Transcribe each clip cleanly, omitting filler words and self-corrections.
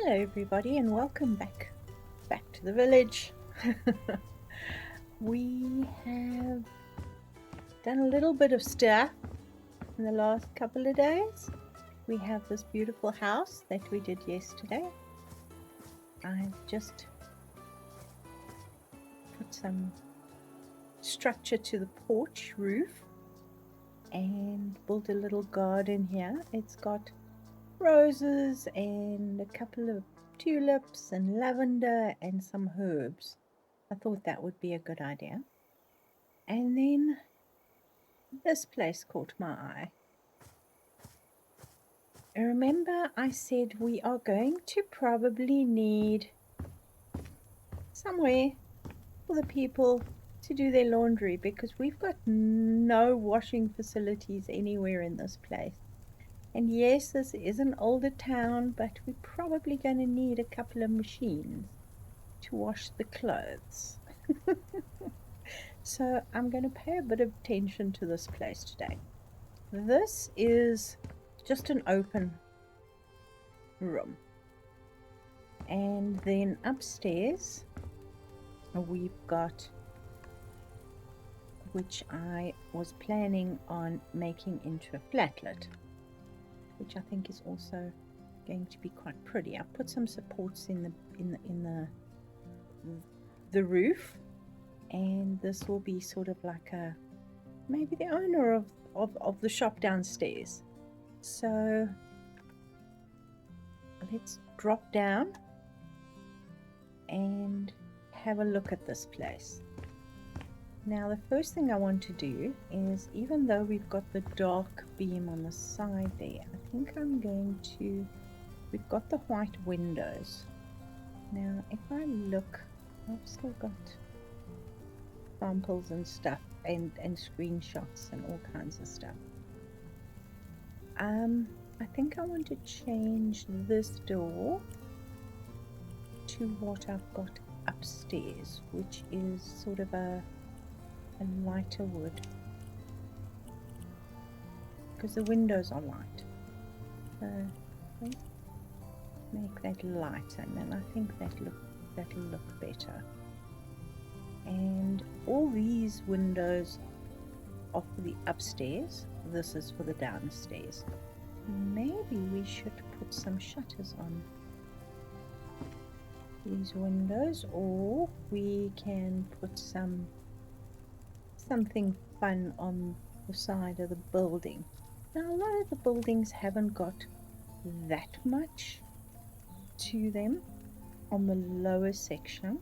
Hello everybody and welcome back to the village. We have done a little bit of stuff in the last couple of days. We have this beautiful house that we did yesterday. I've just put some structure to the porch roof and built a little garden here. It's got roses and a couple of tulips and lavender and some herbs. I thought that would be a good idea. And then this place caught my eye. I remember I said we are going to probably need somewhere for the people to do their laundry because we've got no washing facilities anywhere in this place. And yes, this is an older town, but we're probably going to need a couple of machines to wash the clothes. So I'm going to pay a bit of attention to this place today. This is just an open room. And then upstairs we've got, which I was planning on making into a flatlet, which I think is also going to be quite pretty. I've put some supports in the roof, and this will be sort of like a maybe the owner of the shop downstairs. So let's drop down and have a look at this place. Now the first thing I want to do is, even though we've got the dark beam on the side there, I think I'm going to, we've got the white windows. Now if I look, I've still got samples and stuff and screenshots and all kinds of stuff. I think I want to change this door to what I've got upstairs, which is sort of a lighter wood, because the windows are light. So let's make that lighter, and then I think that'll look better. And all these windows are for the upstairs. This is for the downstairs. Maybe we should put some shutters on these windows, or we can put something fun on the side of the building. Now a lot of the buildings haven't got that much to them on the lower section.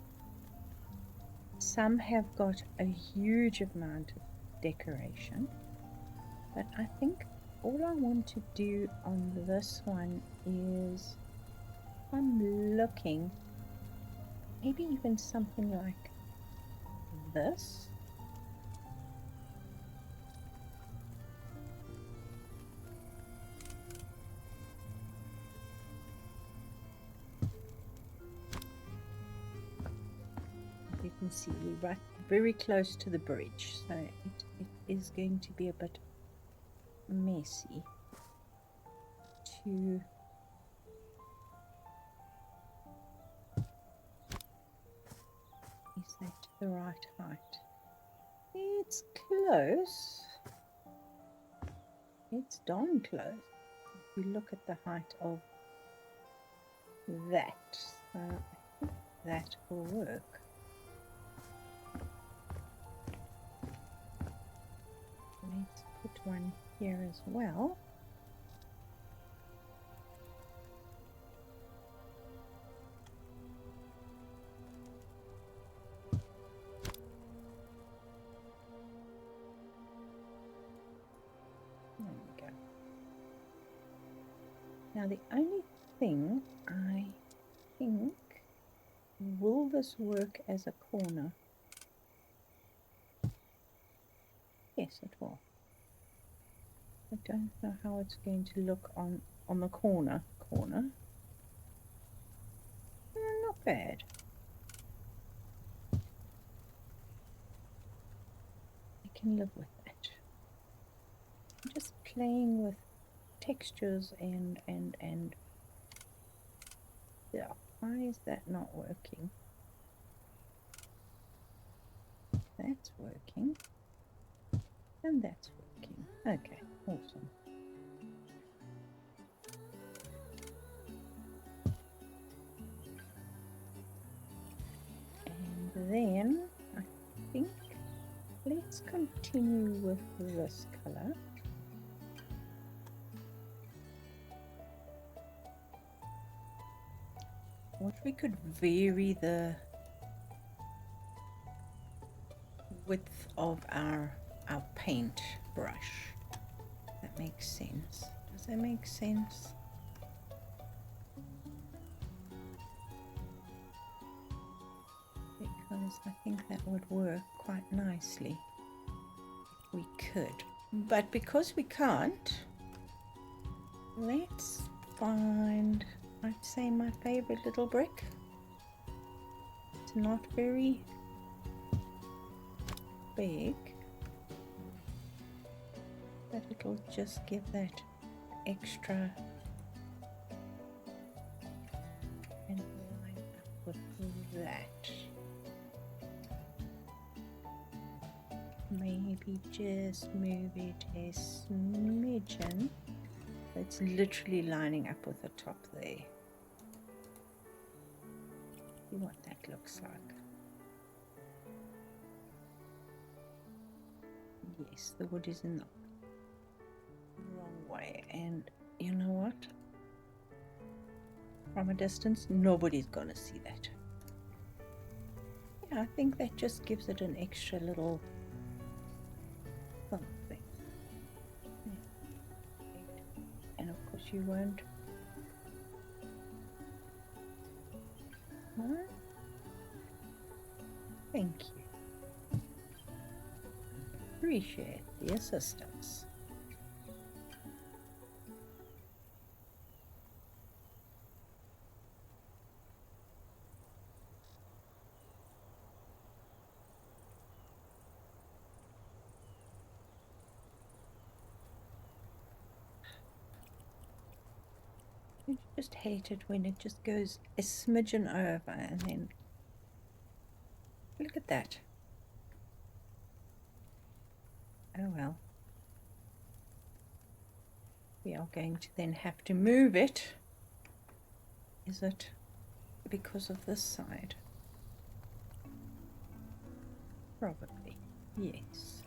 Some have got a huge amount of decoration, but I think all I want to do on this one is, I'm looking maybe even something like this. You can see we're right very close to the bridge, so it is going to be a bit messy to is that the right height? It's close. It's darn close if you look at the height of that, so I think that will work. Let's put one here as well. There we go. Now the only thing I think, will this work as a corner? Yes, it will. I don't know how it's going to look on the corner. Not bad. I can live with that. I'm just playing with textures and Yeah, why is that not working? That's working. And that's working. Okay, awesome. And then I think let's continue with this color. What we could vary the width of our paint brush. That makes sense. Does that make sense? Because I think that would work quite nicely if we could. But because we can't, let's find, I'd say, my favorite little brick. It's not very big, but it'll just give that extra and line up with that. Maybe just move it a smidgen. It's literally lining up with the top there. See what that looks like. Yes, the wood is in the wrong way, and you know what? From a distance, nobody's gonna see that. Yeah, I think that just gives it an extra little something. And of course you won't. No? Thank you. Appreciate the assistance. I just hate it when it just goes a smidgen over and then look at that. Oh well. We are going to then have to move it. Is it because of this side? Probably, yes.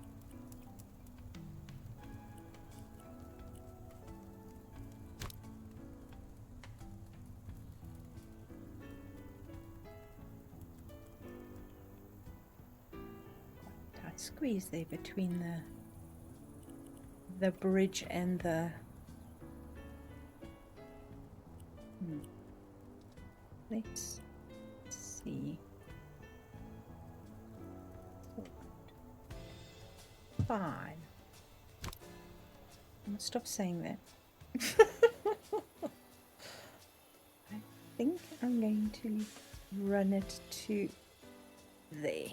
Tight squeeze there between the bridge and the let's see. Fine. I'm gonna stop saying that. I think I'm going to run it to there.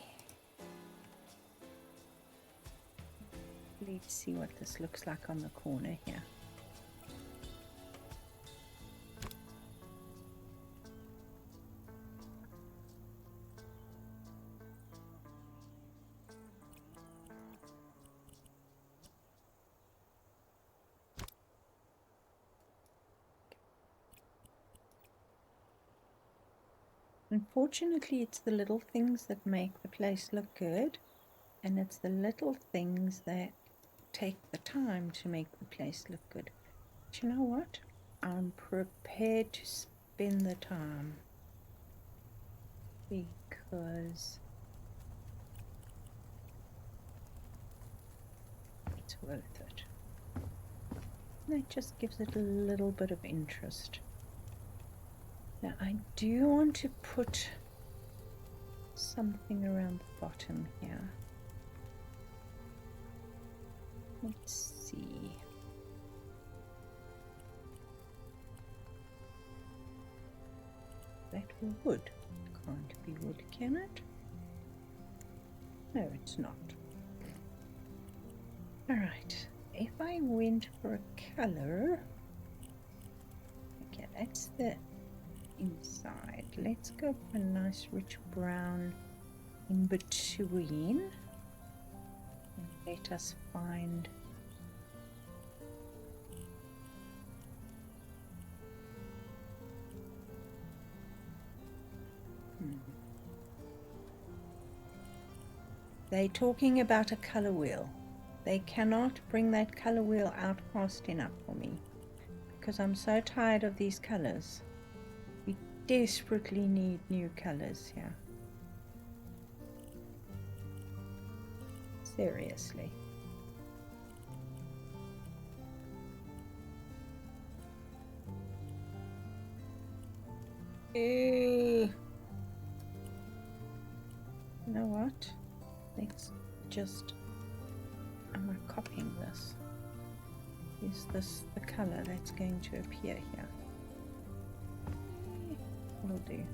Let's see what this looks like on the corner here. Unfortunately, it's the little things that make the place look good, and it's the little things that take the time to make the place look good. But you know what? I'm prepared to spend the time because it's worth it. That just gives it a little bit of interest. Now I do want to put something around the bottom here. Let's see. That wood. Can't be wood, can it? No, it's not. Alright, if I went for a color, okay, that's the inside. Let's go for a nice rich brown in between. And let us find They're talking about a color wheel. They cannot bring that color wheel out fast enough for me because I'm so tired of these colors. We desperately need new colors here. Seriously. You know what? Let's just, am I copying this? Is this the color that's going to appear here? Will do.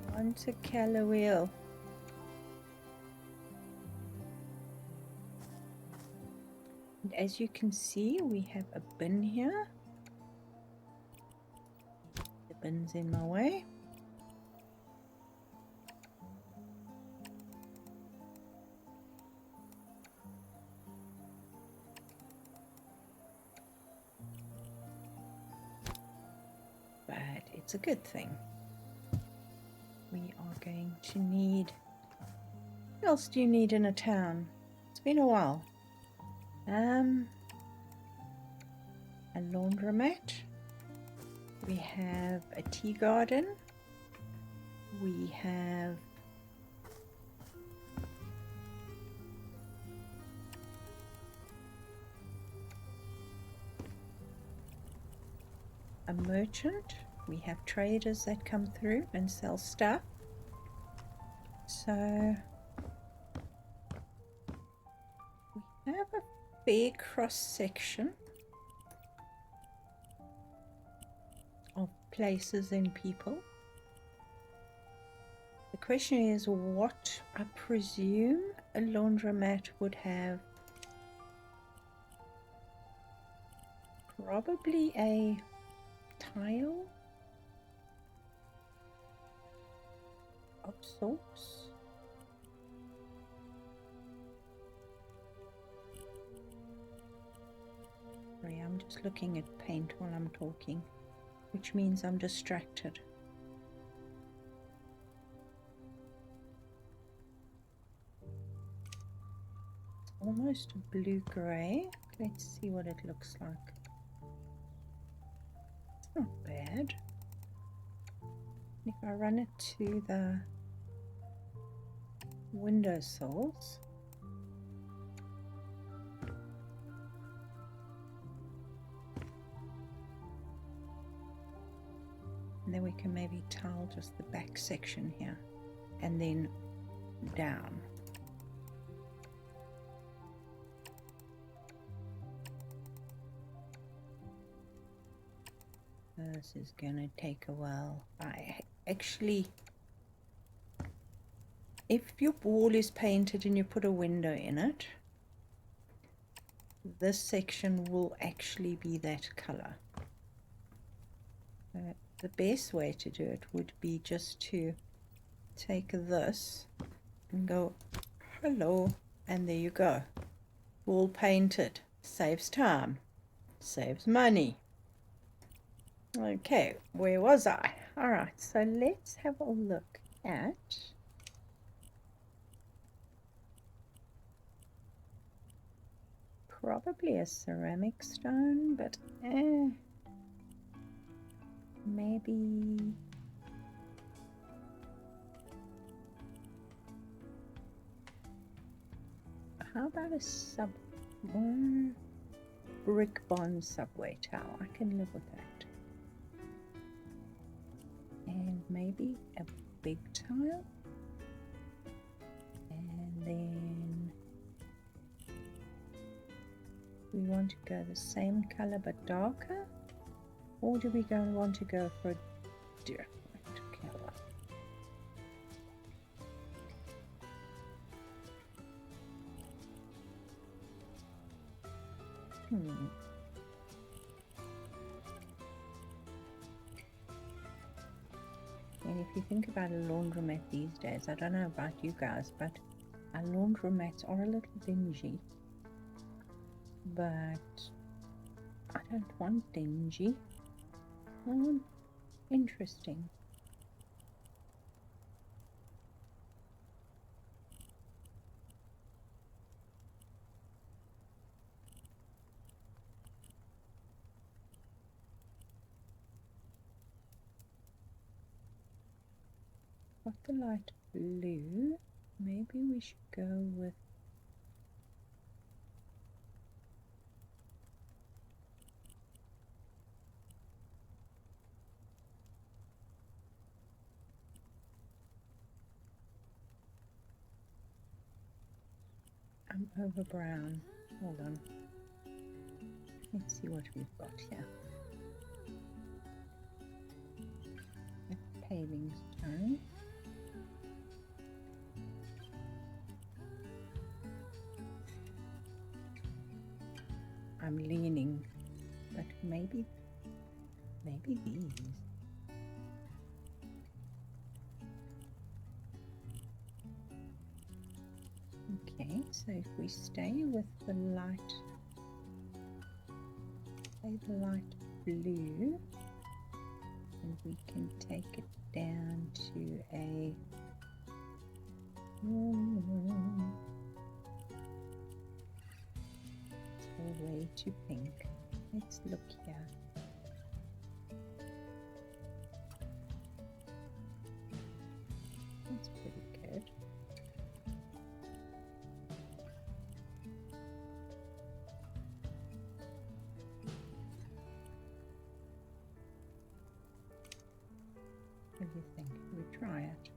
I want a color wheel. And as you can see, we have a bin here. The bin's in my way. But it's a good thing. We are going to need, what else do you need in a town? It's been a while. A laundromat. We have a tea garden. We have a merchant. We have traders that come through and sell stuff. So we have a fair cross section of places and people. The question is what I presume a laundromat would have. Probably a tile of sorts. Sorry, I'm just looking at paint while I'm talking, which means I'm distracted. It's almost a blue-grey. Let's see what it looks like. It's not bad. If I run it to the windowsills, and then we can maybe tile just the back section here and then down. This is gonna take a while. If your wall is painted and you put a window in it, this section will actually be that color. The best way to do it would be just to take this and go hello, and there you go, wall painted. Saves time, saves money. Okay, where was I? All right, so let's have a look at probably a ceramic stone, but maybe how about a brick bond subway tower? I can live with that. And maybe a big tile, and then we want to go the same color but darker, or do we want to go for a different color? And if you think about a laundromat these days, I don't know about you guys, but our laundromats are a little dingy. But I don't want dingy. I want interesting. Got the light blue. Maybe we should go with over brown. Hold on. Let's see what we've got here. Paving stone. I'm leaning, but maybe these. Okay, so if we stay with the light, say the light blue, and we can take it down to a way to pink. Let's look here. That's pretty good. What do you think? We try it.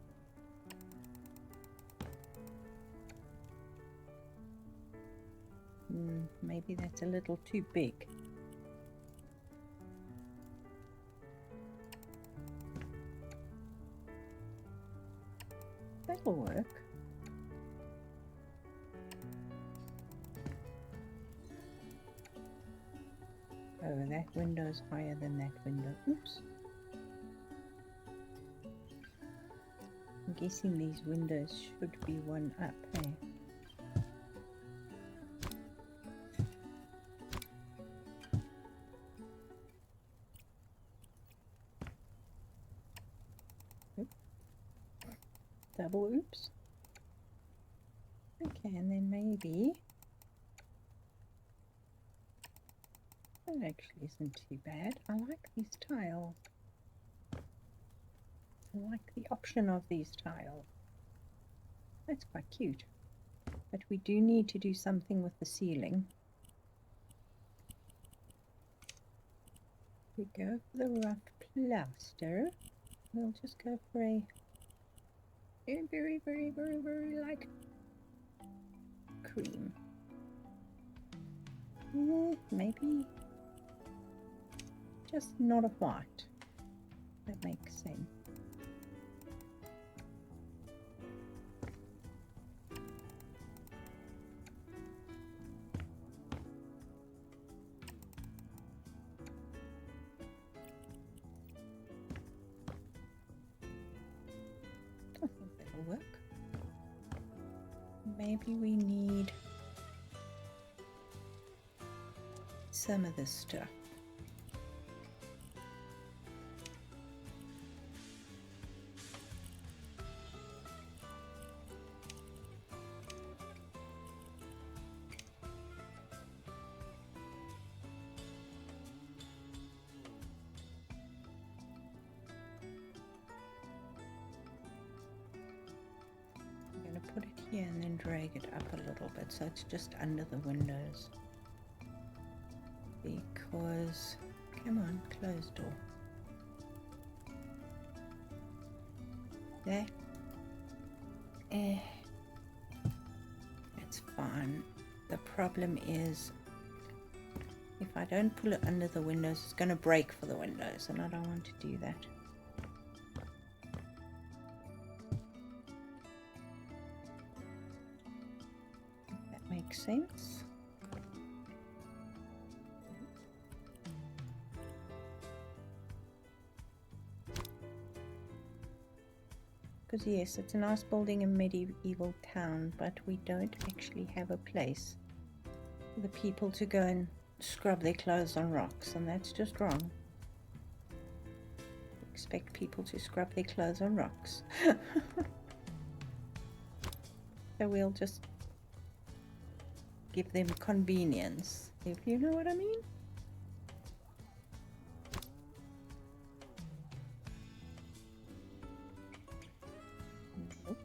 Maybe that's a little too big. That'll work. Oh, that window's higher than that window. Oops. I'm guessing these windows should be one up, hey? Double oops. Okay, and then maybe that actually isn't too bad. I like these tiles. I like the option of these tiles. That's quite cute. But we do need to do something with the ceiling. We go for the rough plaster. We'll just go for a very, very, very, very light cream. Maybe just not a white. That makes sense. I think that'll work. Maybe we need some of this stuff. Put it here and then drag it up a little bit so it's just under the windows, because come on, close door. There. It's fine. The problem is if I don't pull it under the windows, it's going to break for the windows, and I don't want to do that. Makes sense. Because yes, it's a nice building in medieval town, but we don't actually have a place for the people to go and scrub their clothes on rocks, and that's just wrong. Expect people to scrub their clothes on rocks. So we'll just give them convenience, if you know what I mean. Nope.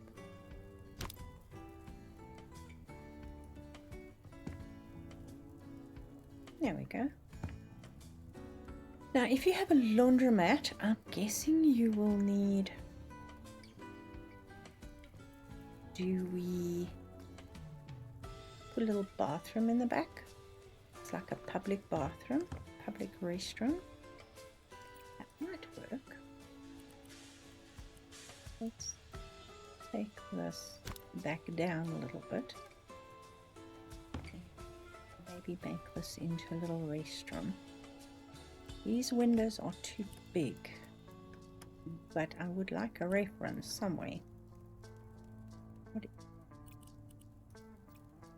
There we go. Now, if you have a laundromat, I'm guessing you will need... Do we put a little bathroom in the back? It's like a public bathroom, public restroom. That might work. Let's take this back down a little bit. Maybe make this into a little restroom. These windows are too big, but I would like a reference somewhere.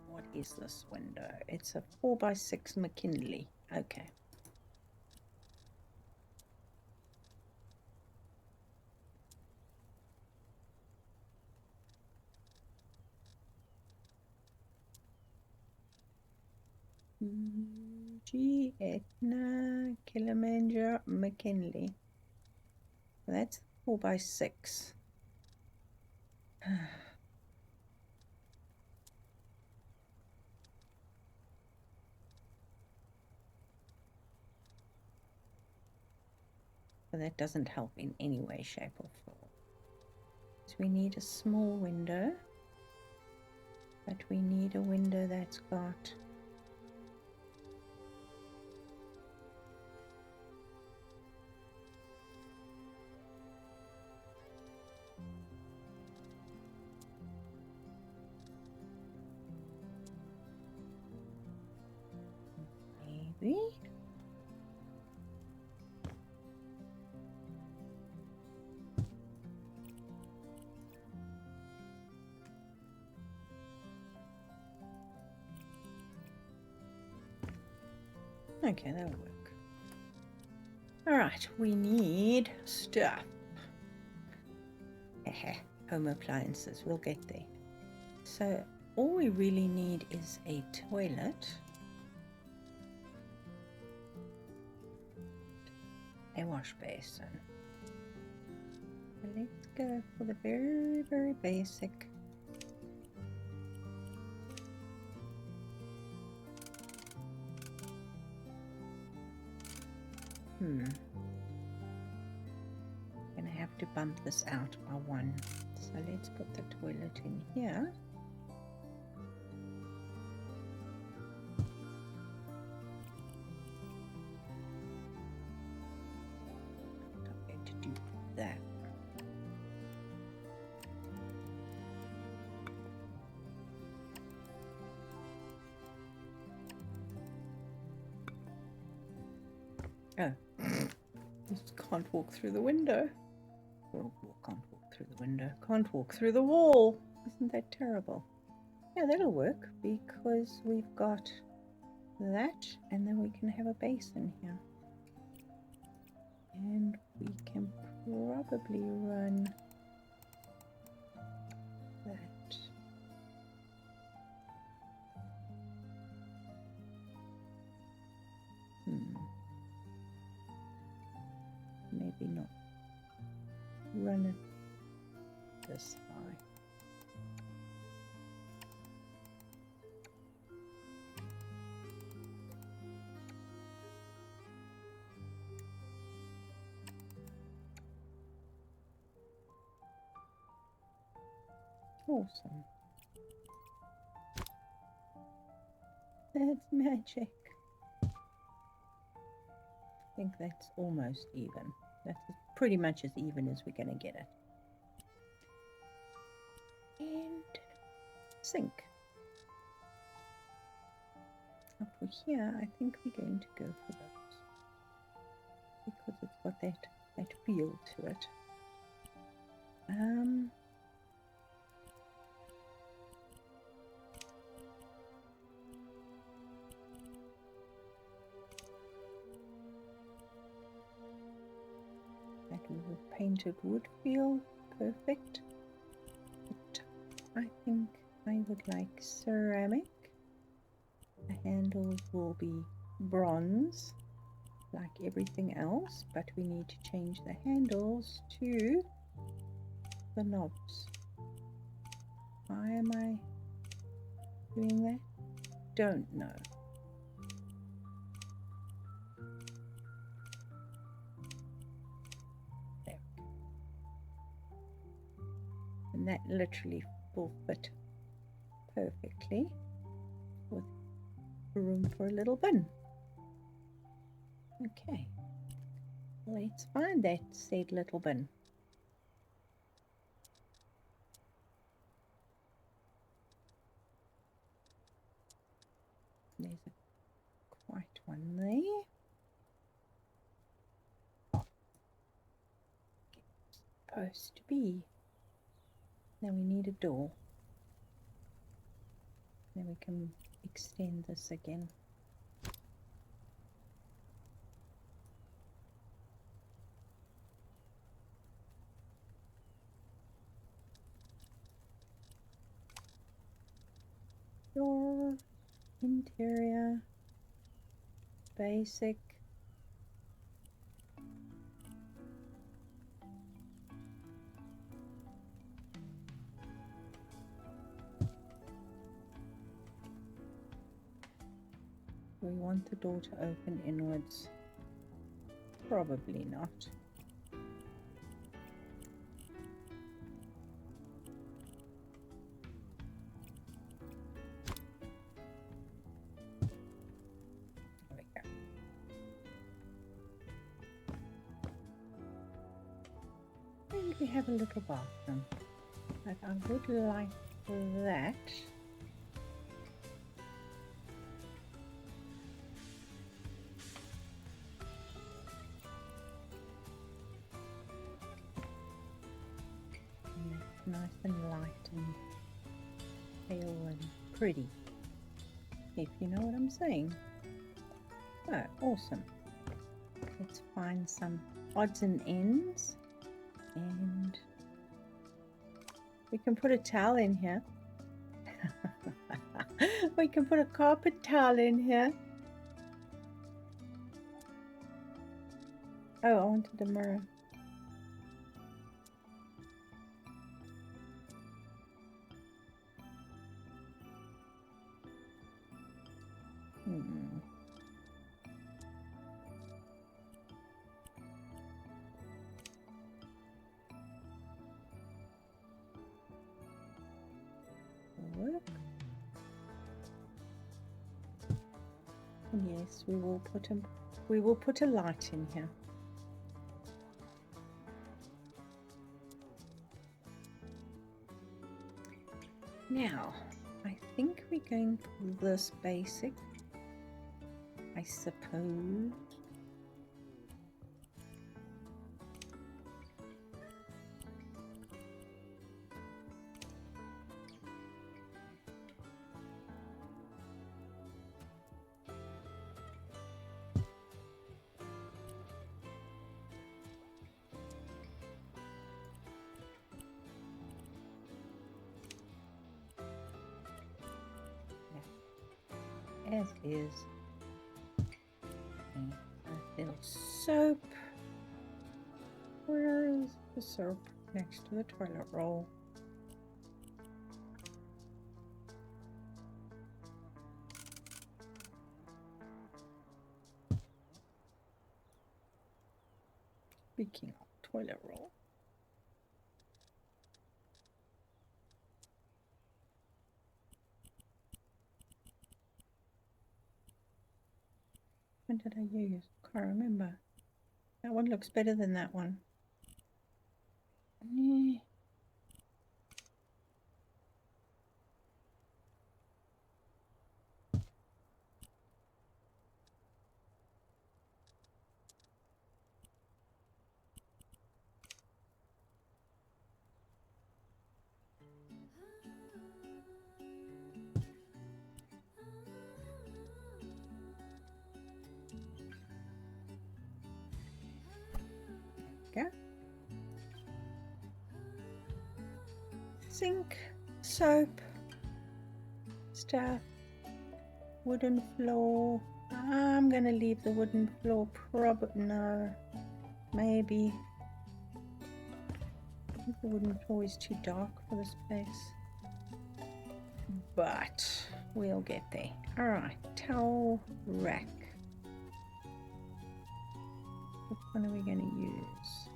What is this window? It's a 4x6 McKinley. Okay. G. Etna Kilimanjaro McKinley. That's 4x6. But that doesn't help in any way, shape, or form. So we need a small window, but we need a window that's got maybe. Okay, that'll work. Alright, we need stuff. Home appliances, we'll get there. So all we really need is a toilet, a wash basin. Let's go for the very, very basic. Gonna have to bump this out by one. So let's put the toilet in here. I'm going to do that. Oh, just can't walk through the window. Well, can't walk through the window. Can't walk through the wall. Isn't that terrible? Yeah, that'll work because we've got that, and then we can have a basin here. And we can probably run that. Maybe not. Run it this high. Awesome. That's magic. I think that's almost even. That's pretty much as even as we're going to get it. And sink. Up for here, I think we're going to go for that. Because it's got that feel to it. that painted wood feel perfect, but I think I would like ceramic. The handles will be bronze like everything else, but we need to change the handles to the knobs. Why am I doing that? Don't know. There. And that literally will fit perfectly with room for a little bin. Okay, let's find that said little bin. There's a quite one there. Oh, it's supposed to be. Now we need a door. Then we can extend this again. Door, interior, basic. We want the door to open inwards. Probably not. There we go. And we have a little bathroom. But I would like that. Nice and light and pale and pretty, if you know what I'm saying. Oh, awesome. Let's find some odds and ends, and we can put a towel in here. We can put a carpet towel in here. Oh, I wanted a mirror. Work. And yes, we will put a light in here. Now, I think we're going for this basic, I suppose. As is. And a little soap. Where is the soap? Next to the toilet roll. Speaking of toilet roll. When did I use? Can't remember. That one looks better than that one. Yeah. There we go. sink, soap, stuff, wooden floor. I'm gonna leave the wooden floor. No, maybe. I think the wooden floor is too dark for this place, but we'll get there. All right, towel rack. Which one are we going to use?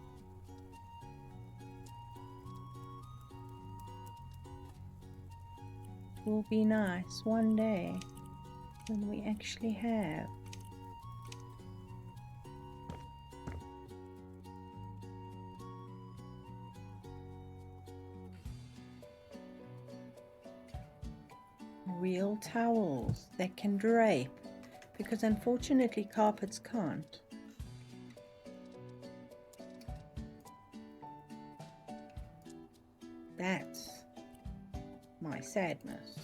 It will be nice one day when we actually have real towels that can drape, because unfortunately carpets can't. That's my sadness.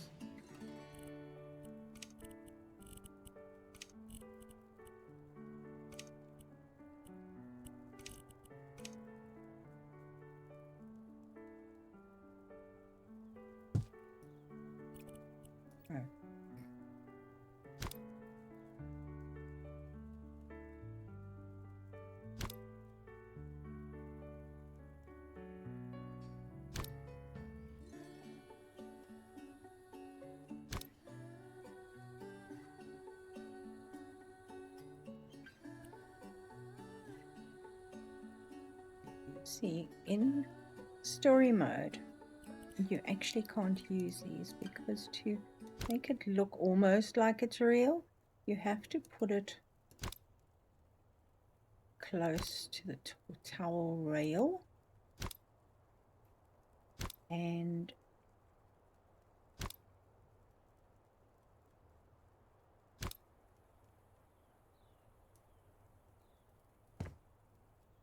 Oh. See, in story mode, you actually can't use these, because to make it look almost like it's real, you have to put it close to the towel rail, and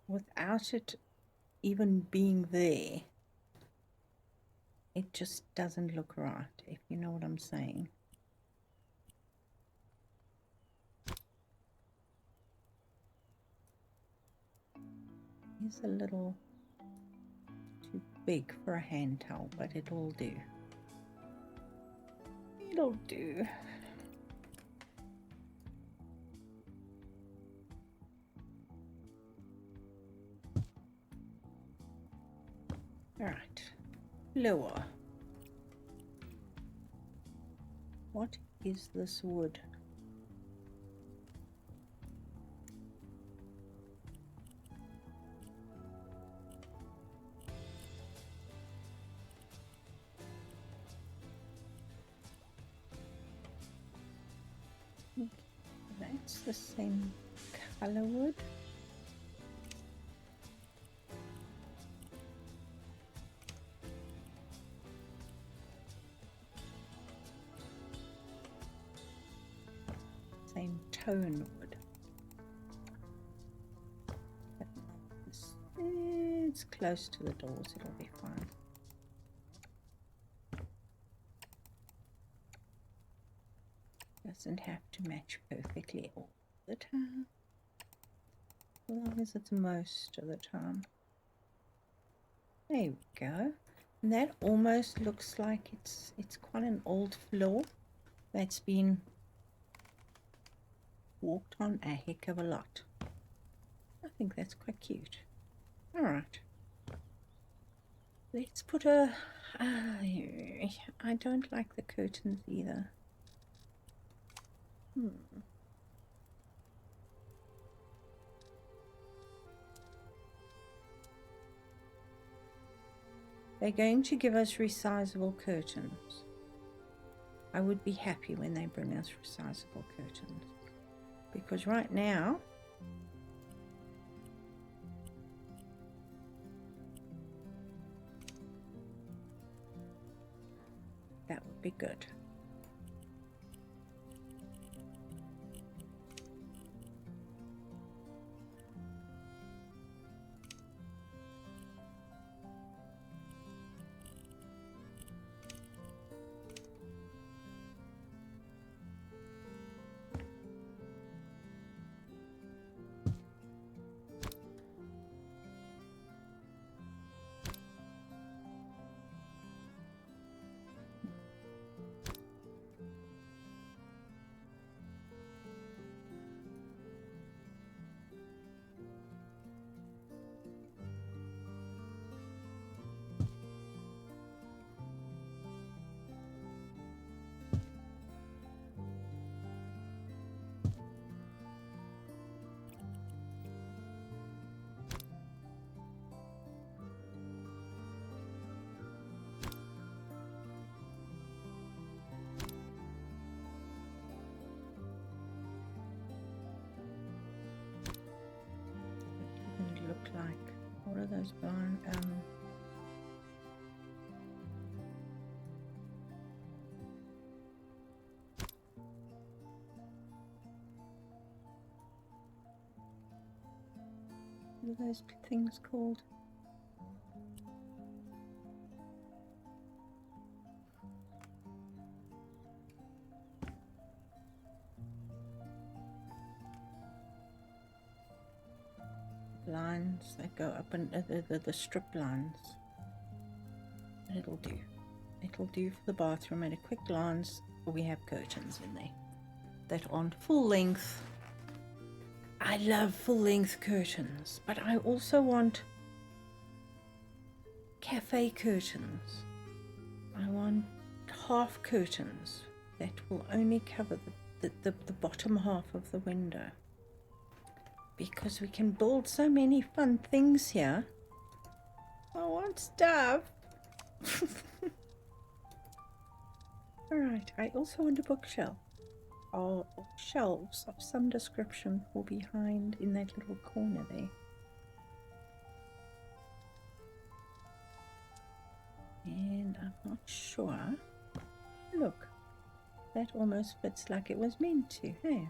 without it even being there, it just doesn't look right, if you know what I'm saying. It's a little too big for a hand towel, but it'll do. It'll do. All right, floor. What is this wood? That's the same color wood. Same tone wood. But it's close to the doors, it'll be fine. Doesn't have to match perfectly all the time, as long as it's most of the time. There we go. And that almost looks like it's quite an old floor that's been walked on a heck of a lot. I think that's quite cute. All right, let's put a I don't like the curtains either. They're going to give us resizable curtains. I would be happy when they bring us resizable curtains, because right now that would be good. like? What are those blind? What are those things called? Lines that go up and the strip lines. It'll do. It'll do for the bathroom. At a quick glance, we have curtains in there that aren't full length. I love full length curtains, but I also want cafe curtains. I want half curtains that will only cover the bottom half of the window. Because we can build so many fun things here. I want stuff. Alright, I also want a bookshelf. Or shelves of some description for behind in that little corner there. And I'm not sure. Look, that almost fits like it was meant to, hey?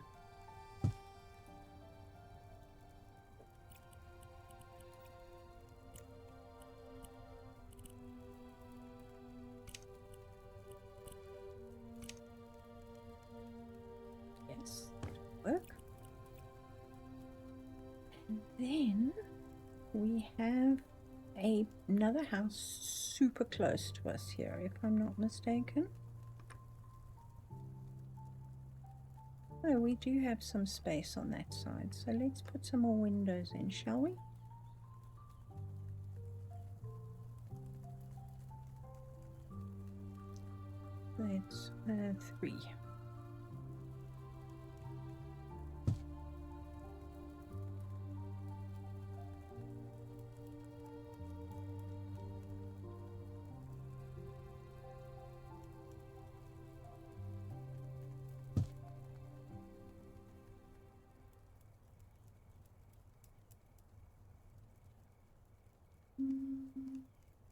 Work. And then we have another house super close to us here, if I'm not mistaken. Oh, we do have some space on that side, so let's put some more windows in, shall we? That's 3.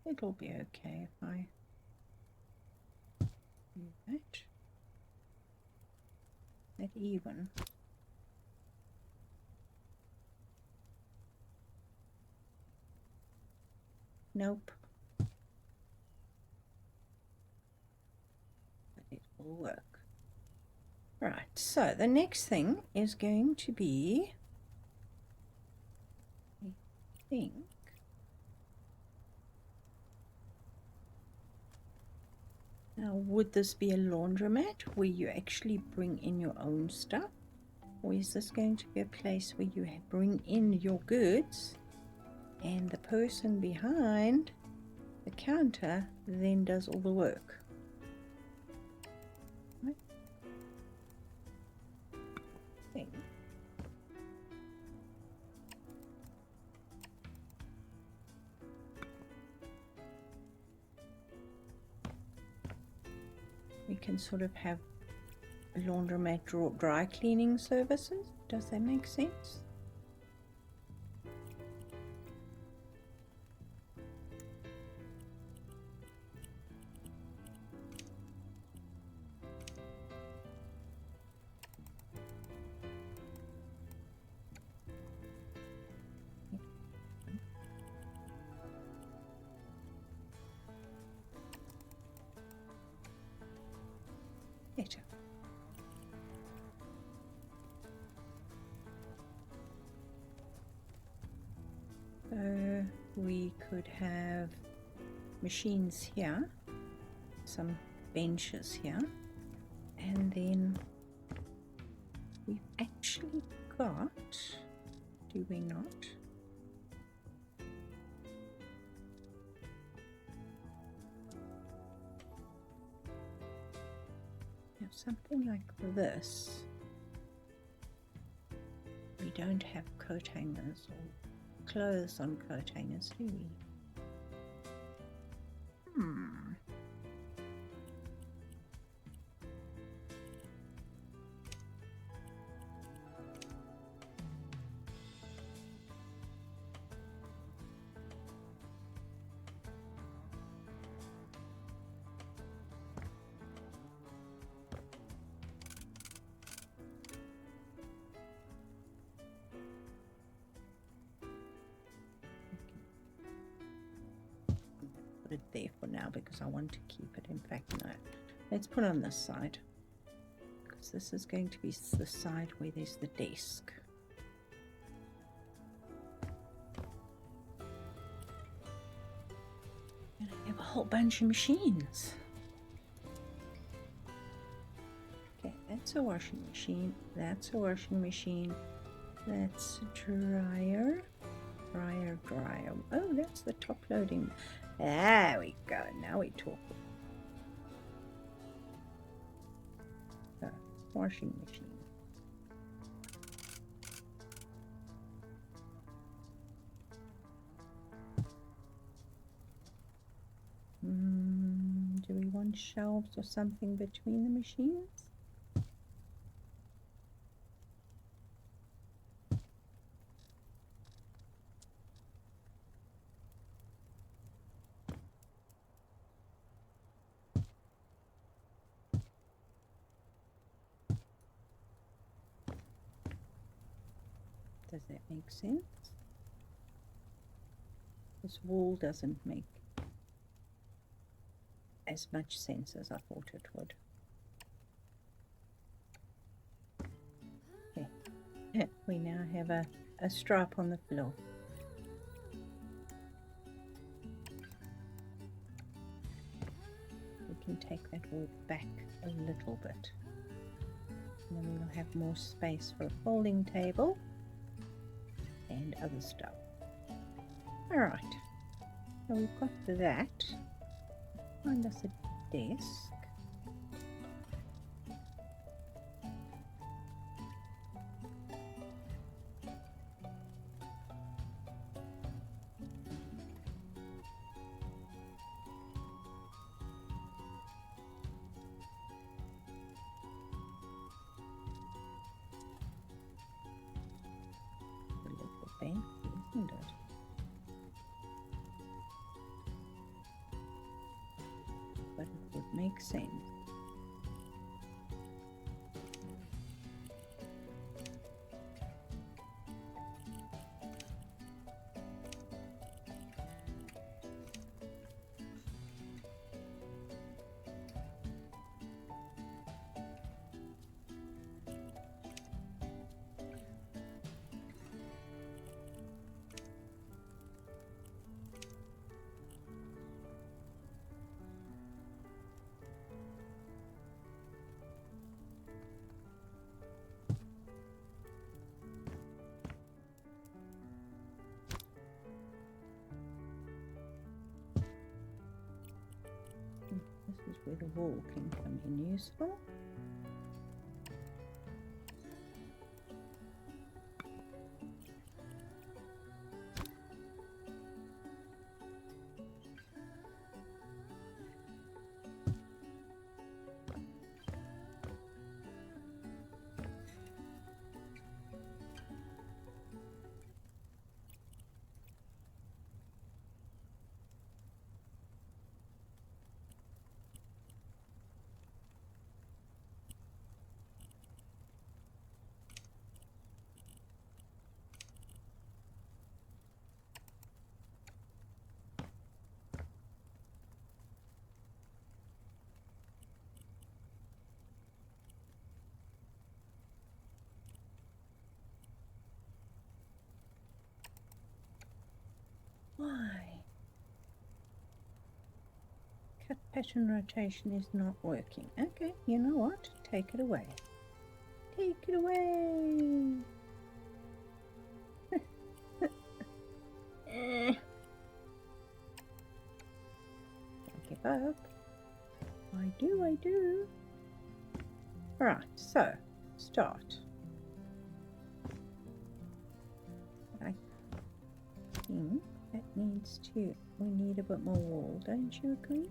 It'll be okay if I do that. That even. Nope. But it will work. Right, so the next thing is going to be, I think, now would this be a laundromat where you actually bring in your own stuff? Or is this going to be a place where you bring in your goods and the person behind the counter then does all the work? Right. Thing. We can sort of have a laundromat dry cleaning services. Does that make sense? Better. So we could have machines here, some benches here, and then we've actually got, do we not? Have something like this. We don't have coat hangers or clothes on coat hangers, do we? put it there for now because I want to keep it. In fact, no. Let's put it on this side because this is going to be the side where there's the desk. And I have a whole bunch of machines. Okay, that's a washing machine. That's a washing machine. That's a dryer. Dryer. Oh, that's the top loading. There we go. Now we talk. So, washing machine. Do we want shelves or something between the machines? Does that make sense? This wall doesn't make as much sense as I thought it would. Okay. We now have a stripe on the floor. We can take that wall back a little bit. And then we'll have more space for a folding table and other stuff. Alright, so we've got that. Find us a desk. A little fancy, isn't it? But it would make sense. This is where the wall can come in useful. Why? Cut pattern rotation is not working. Okay, you know what? Take it away. Take it away. Don't give up. I do. Alright, so start. I think that needs to, we need a bit more wall, don't you agree?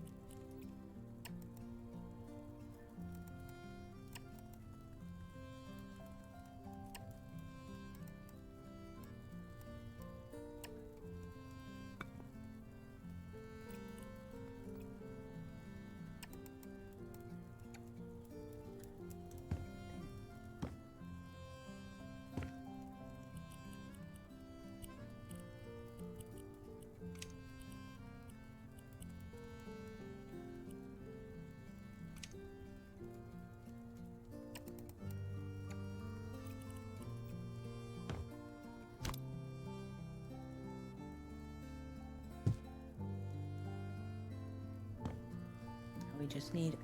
we just need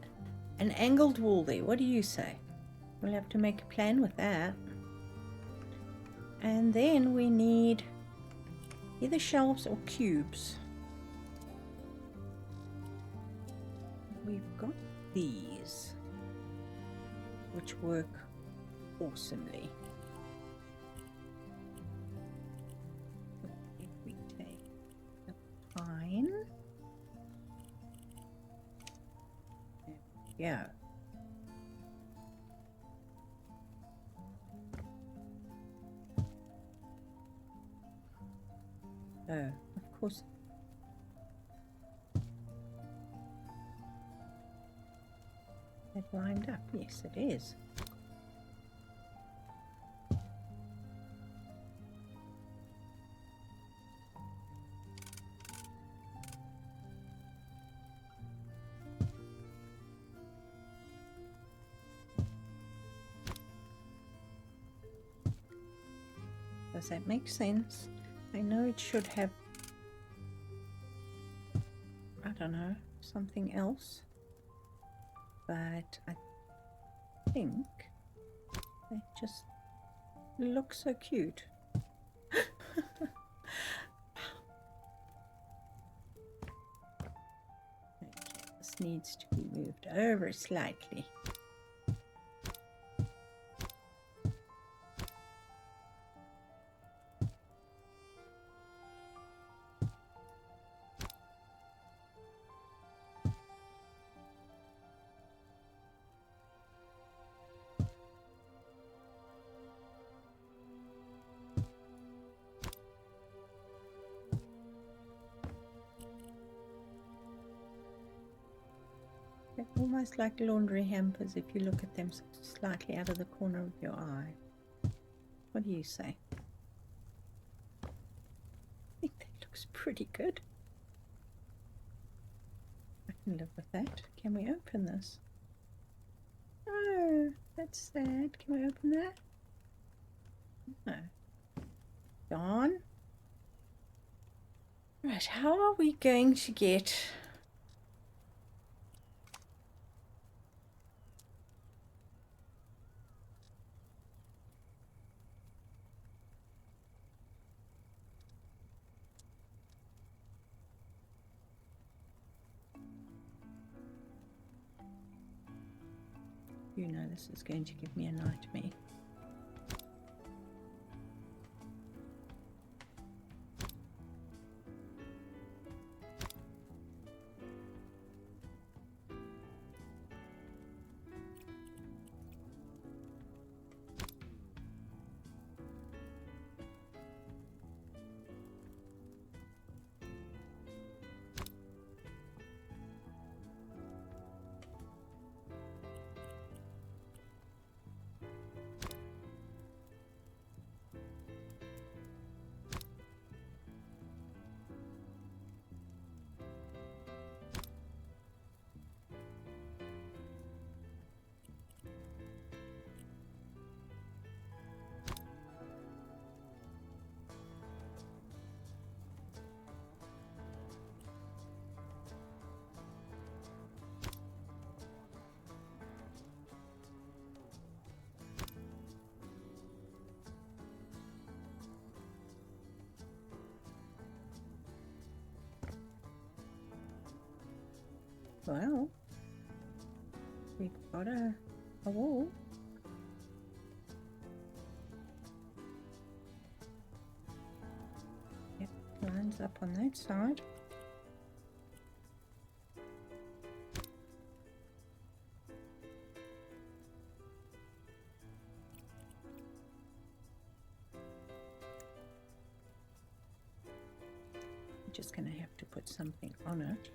an angled wall there. What do you say? We'll have to make a plan with that. And then we need either shelves or cubes. We've got these, which work awesomely. If we take the pine, there we go. Oh, of course. That lined up. Yes, it is. Does that make sense? I know it should have, I don't know, something else, but I think it just looks so cute. Okay, this needs to be moved over slightly. They're almost like laundry hampers if you look at them slightly out of the corner of your eye. What do you say? I think that looks pretty good. I can live with that. Can we open this? Oh, that's sad. Can we open that? No. Darn. Right, how are we going to get... You know this is going to give me a nightmare. Well, we've got a wall. Yep, lines up on that side. I'm just going to have to put something on it.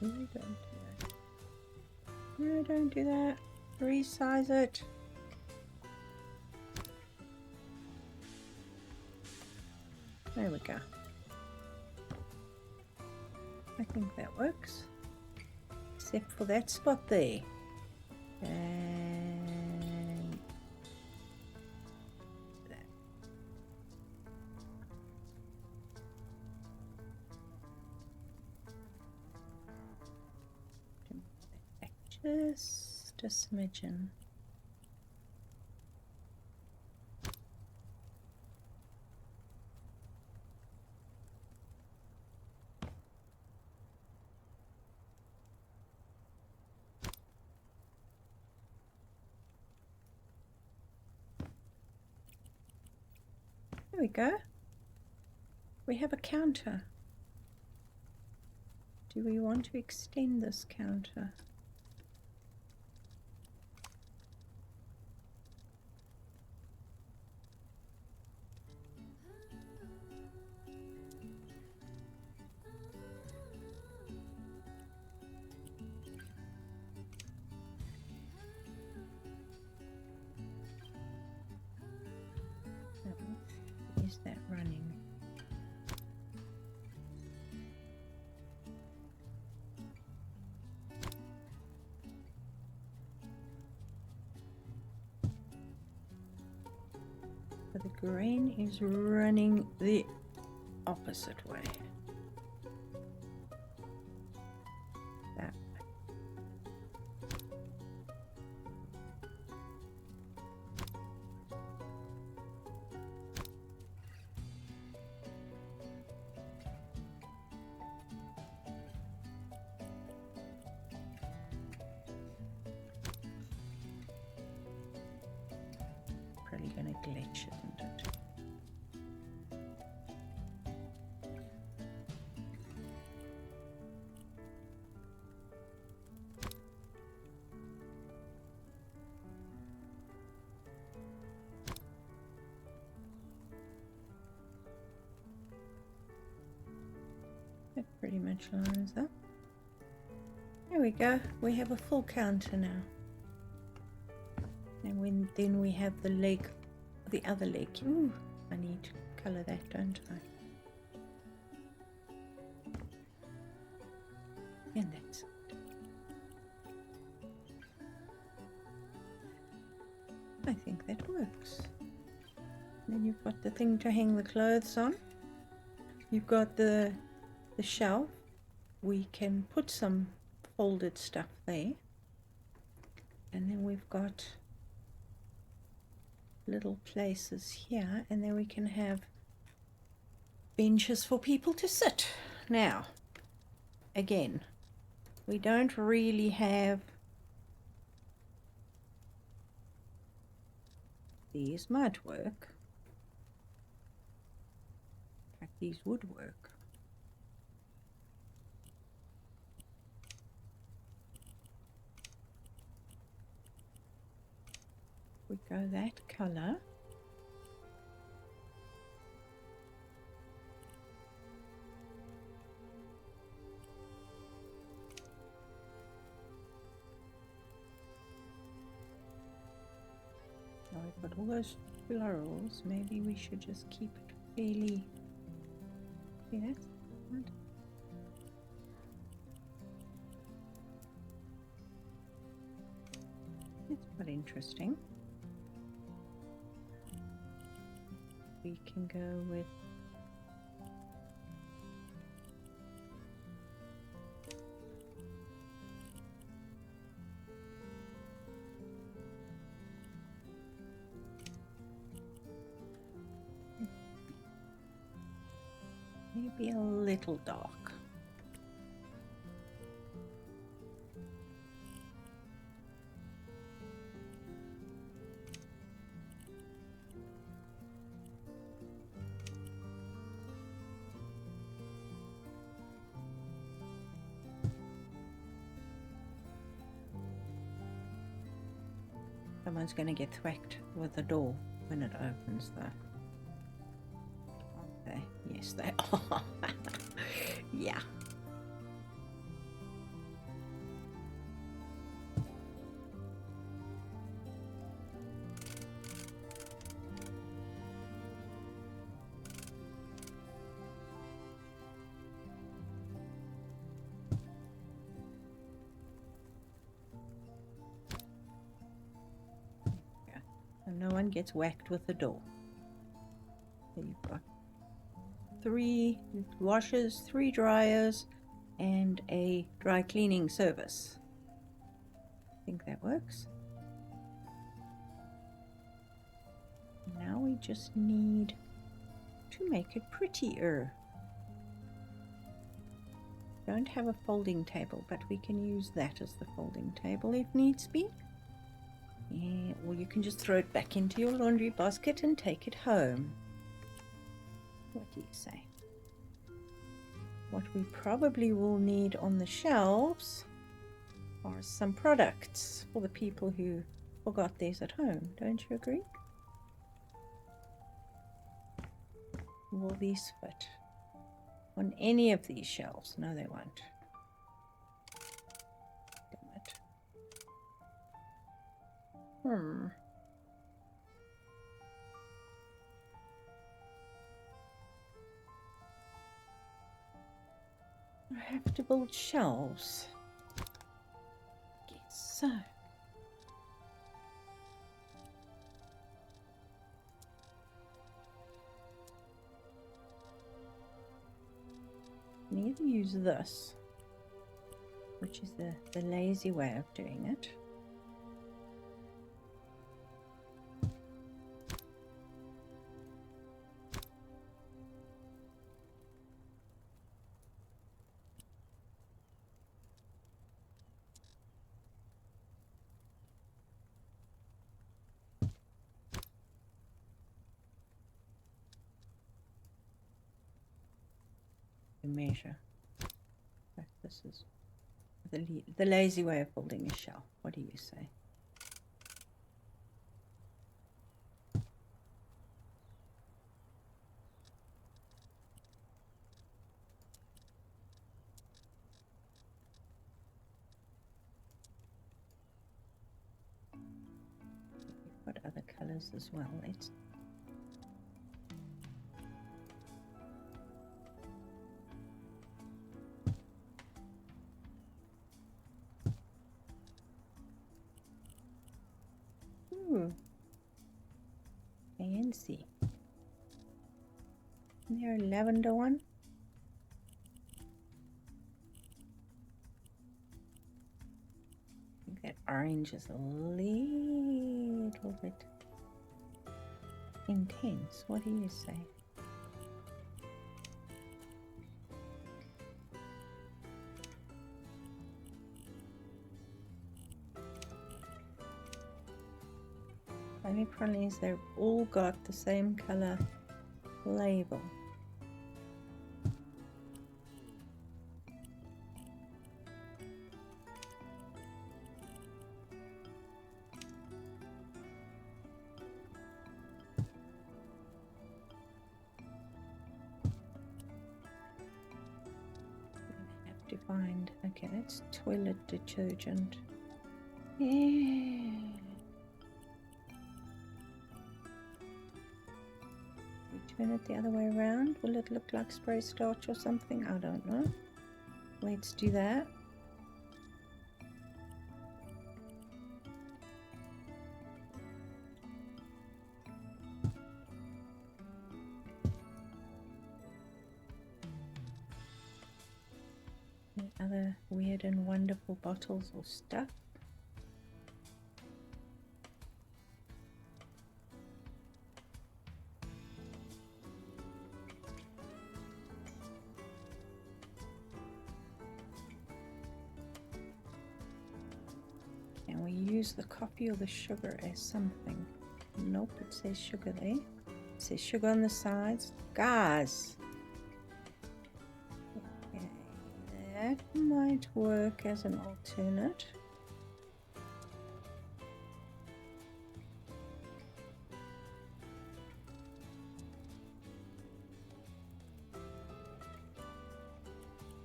No, don't do that. No, don't do that. Resize it. There we go. I think that works. Except for that spot there. And that. Just a smidgen. There we go. We have a counter. Do we want to extend this counter? Is that running? But the grain is running the opposite way. That way. Probably gonna glitch, isn't it? That pretty much lines up. There we go. We have a full counter now. And then we have the leg, the other leg. Ooh, I need to colour that, don't I? And that's it. I think that works. And then you've got the thing to hang the clothes on. You've got the shelf. We can put some folded stuff there. And then we've got little places here, and then we can have benches for people to sit. Now, again, we don't really have these might work. In fact, these would work. We go that color. Now we've got all those florals. Maybe we should just keep it fairly. See, that's good. It's quite interesting. We can go with maybe a little dark. Someone's going to get thwacked with the door when it opens, though. Okay, yes, they are. Yeah. no one gets whacked with the door. So you've got 3 washers, 3 dryers, and a dry cleaning service. I think that works. Now we just need to make it prettier. Don't have a folding table, but we can use that as the folding table if needs be. Yeah, or you can just throw it back into your laundry basket and take it home. What do you say? What we probably will need on the shelves are some products for the people who forgot theirs at home. Don't you agree? Will these fit on any of these shelves? No, they won't. Damn it. I have to build shelves. Guess so. I can either use this, which is the lazy way of doing it. Measure. But this is the lazy way of building a shelf. What do you say? We've got other colors as well. Let's fancy. Isn't there a lavender one? I think that orange is a little bit intense. What do you say? Only problem is they've all got the same color label. Have to find, okay, that's toilet detergent. Yeah. Turn it the other way around. Will it look like spray starch or something? I don't know. Let's do that. Any other weird and wonderful bottles or stuff? Can we use the coffee or the sugar as something? Nope, it says sugar there. It says sugar on the sides. Guys! Okay, that might work as an alternate.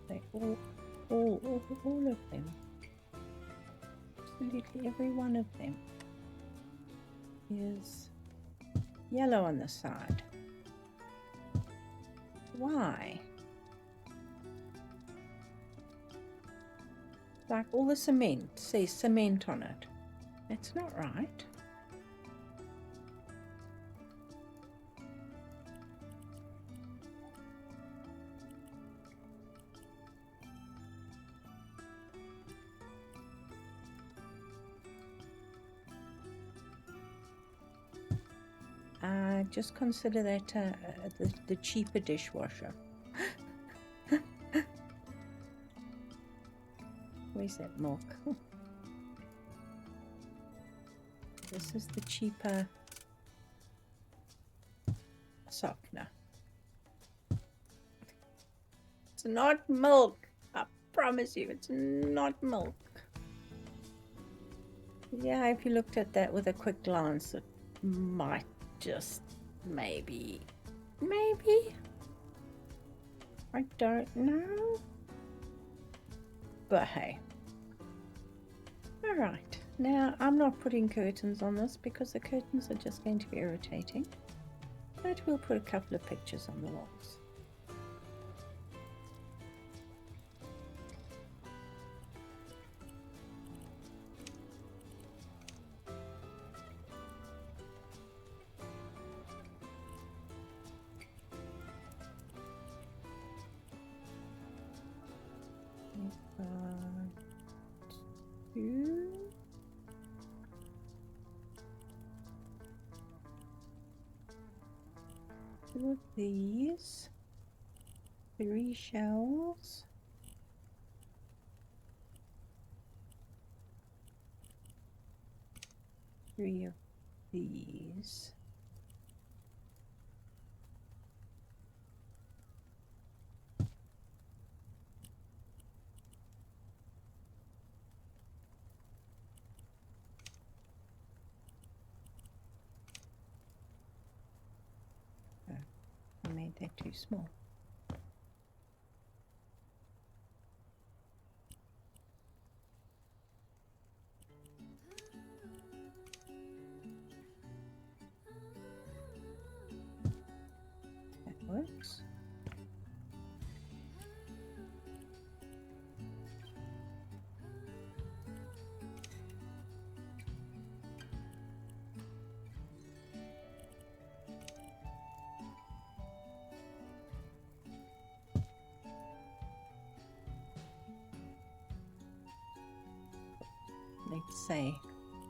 They all of them. Absolutely every one of them is yellow on the side. Why? Like all the cement says cement on it. That's not right. just consider that the cheaper dishwasher. Where's that milk? This is the cheaper softener. It's not milk. I promise you, it's not milk. Yeah, if you looked at that with a quick glance, it might just maybe. I don't know. But hey. Alright, now I'm not putting curtains on this because the curtains are just going to be irritating. But we'll put a couple of pictures on the walls. Two of these, 3 shelves, three of these. I made that too small. That works.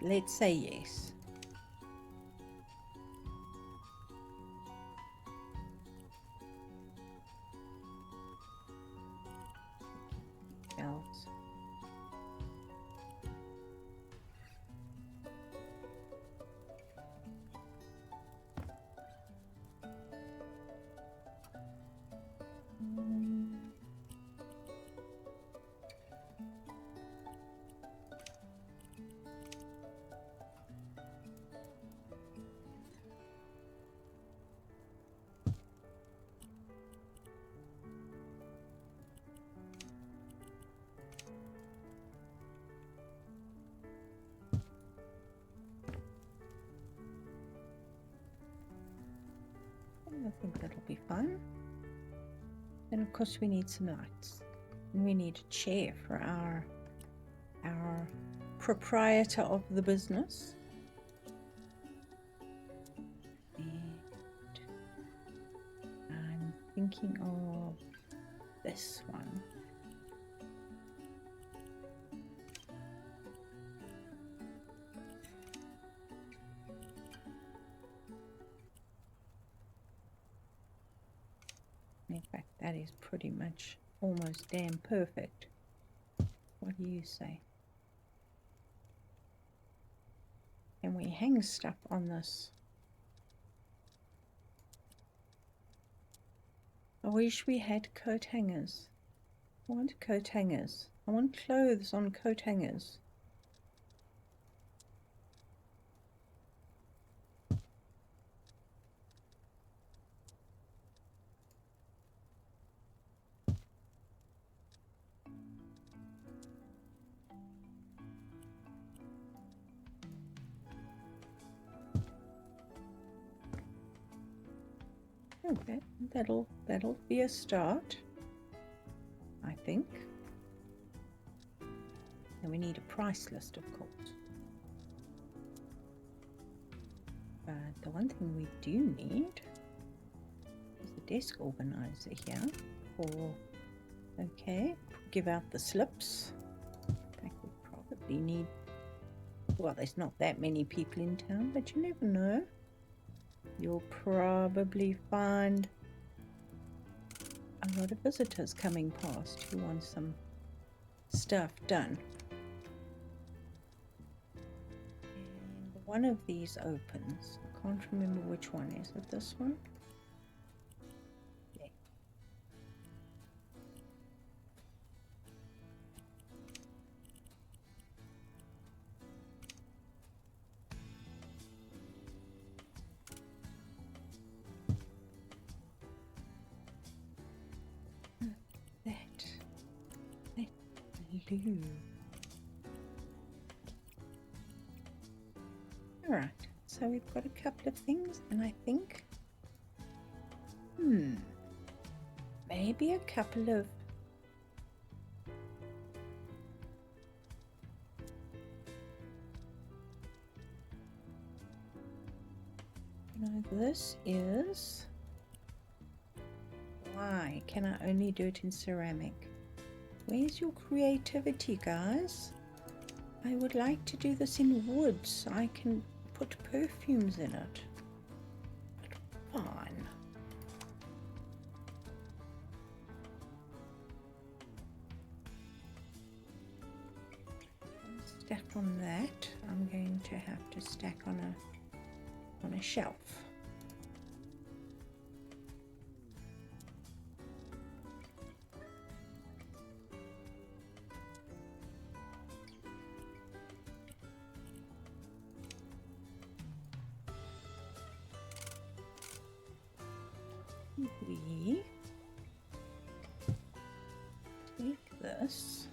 Let's say yes. Else. I think that'll be fun. And of course we need some lights. And we need a chair for our proprietor of the business. And I'm thinking of this one. In fact, that is pretty much almost damn perfect. What do you say? Can we hang stuff on this? I wish we had coat hangers. I want coat hangers. I want clothes on coat hangers. Okay, that'll be a start, I think. And we need a price list, of course. But the one thing we do need is a desk organizer here for, okay, give out the slips. In fact, we probably need, well, there's not that many people in town, but you never know. you'll probably find a lot of visitors coming past who want some stuff done. And one of these opens. I can't remember which one. Is it this one? Yeah. That blue. Alright, so we've got a couple of things, and I think maybe a couple of this is why can I only do it in ceramic? Where's your creativity, guys? I would like to do this in wood so I can put perfumes in it. But fine. Stack on that. I'm going to have to stack on a shelf. We take this .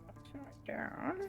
Upside down.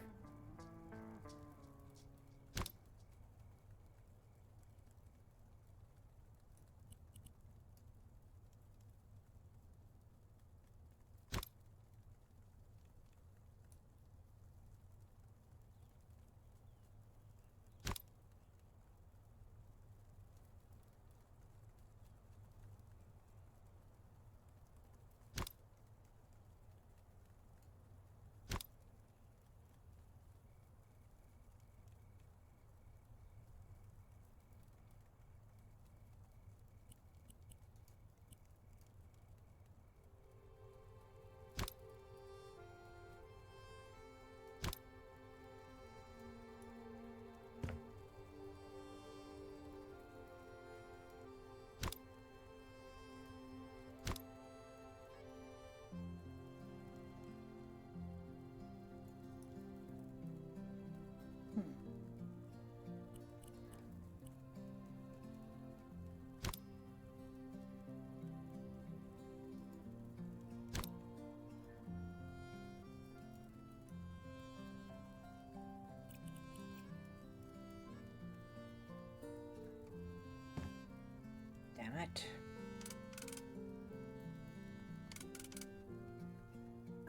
Damn it.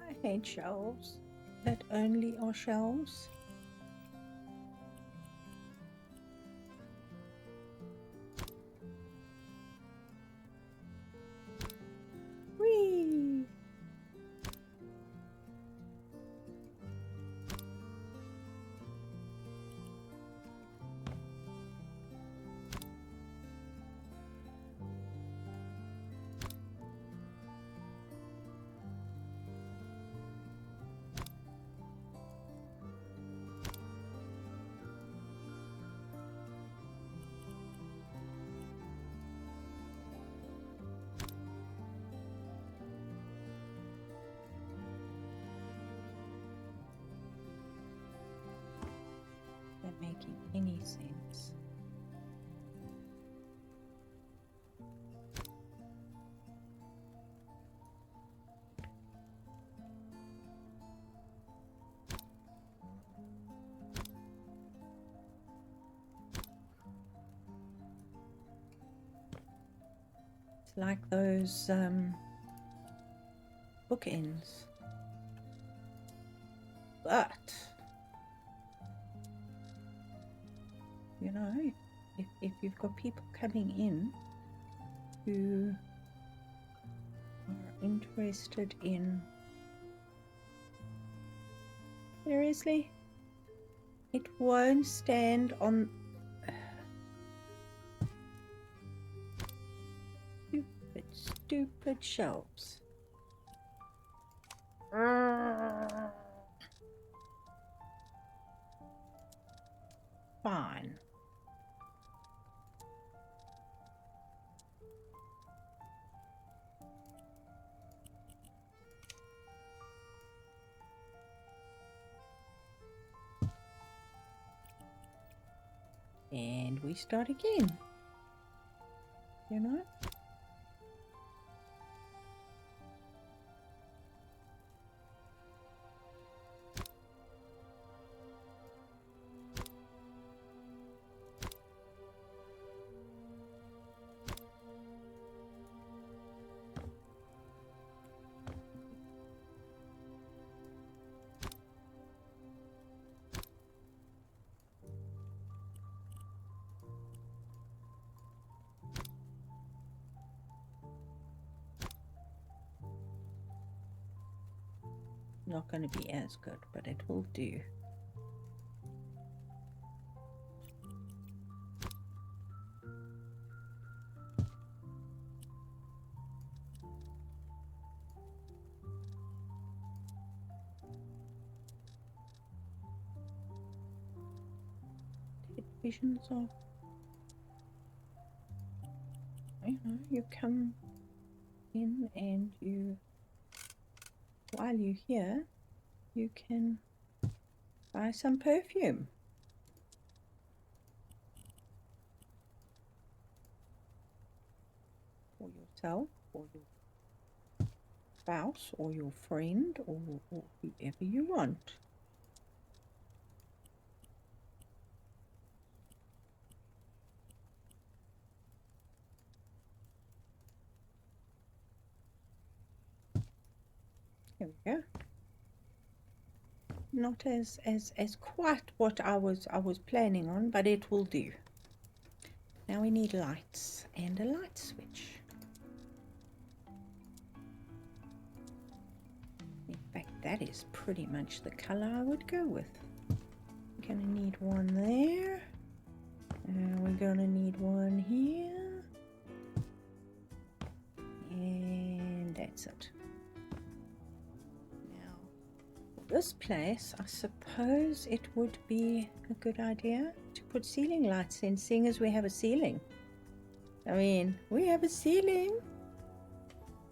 I hate shelves that only are shelves. Whee! Making any sense. It's like those bookends, but You know, if you've got people coming in who are interested in... Seriously? It won't stand on... Stupid shelves. Fine. And we start again. You know? Not going to be as good, but it will do. Visions of, you know, you come in and you, while you're here, you can buy some perfume for yourself or your spouse or your friend or whoever you want. Here we go. Not as quite what I was planning on, but it will do. Now we need lights and a light switch. In fact, that is pretty much the color I would go with. We're gonna need one there. And we're gonna need one here. And that's it. Now, for this place, I suppose it would be a good idea to put ceiling lights in, seeing as we have a ceiling. I mean, we have a ceiling.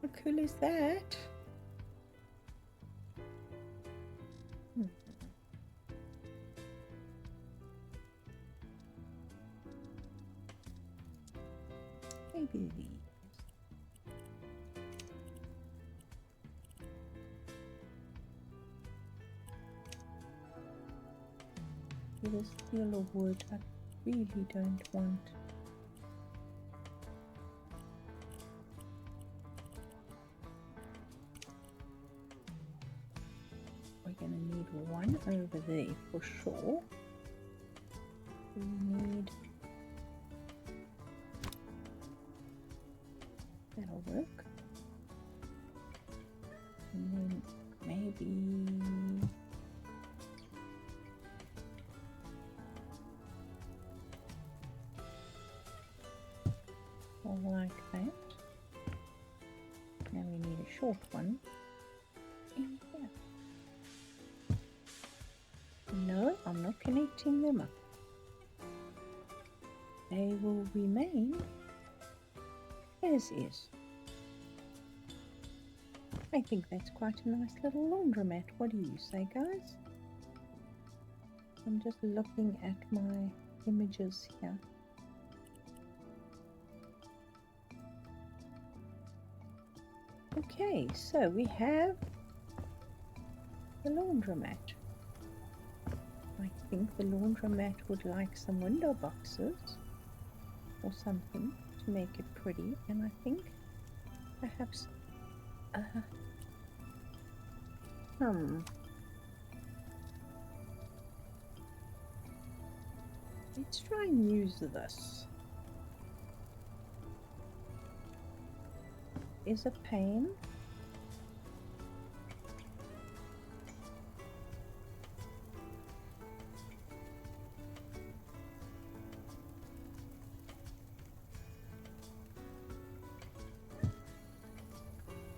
How cool is that? Maybe these. This yellow wood I really don't want. We're gonna need one over there for sure. We need... That'll work. And then maybe... like that. Now we need a short one in here. No, I'm not connecting them up. They will remain as is. I think that's quite a nice little laundromat. What do you say, guys? I'm just looking at my images here. Okay, so we have the laundromat. I think the laundromat would like some window boxes or something to make it pretty, and I think perhaps Let's try and use this. Is a pain.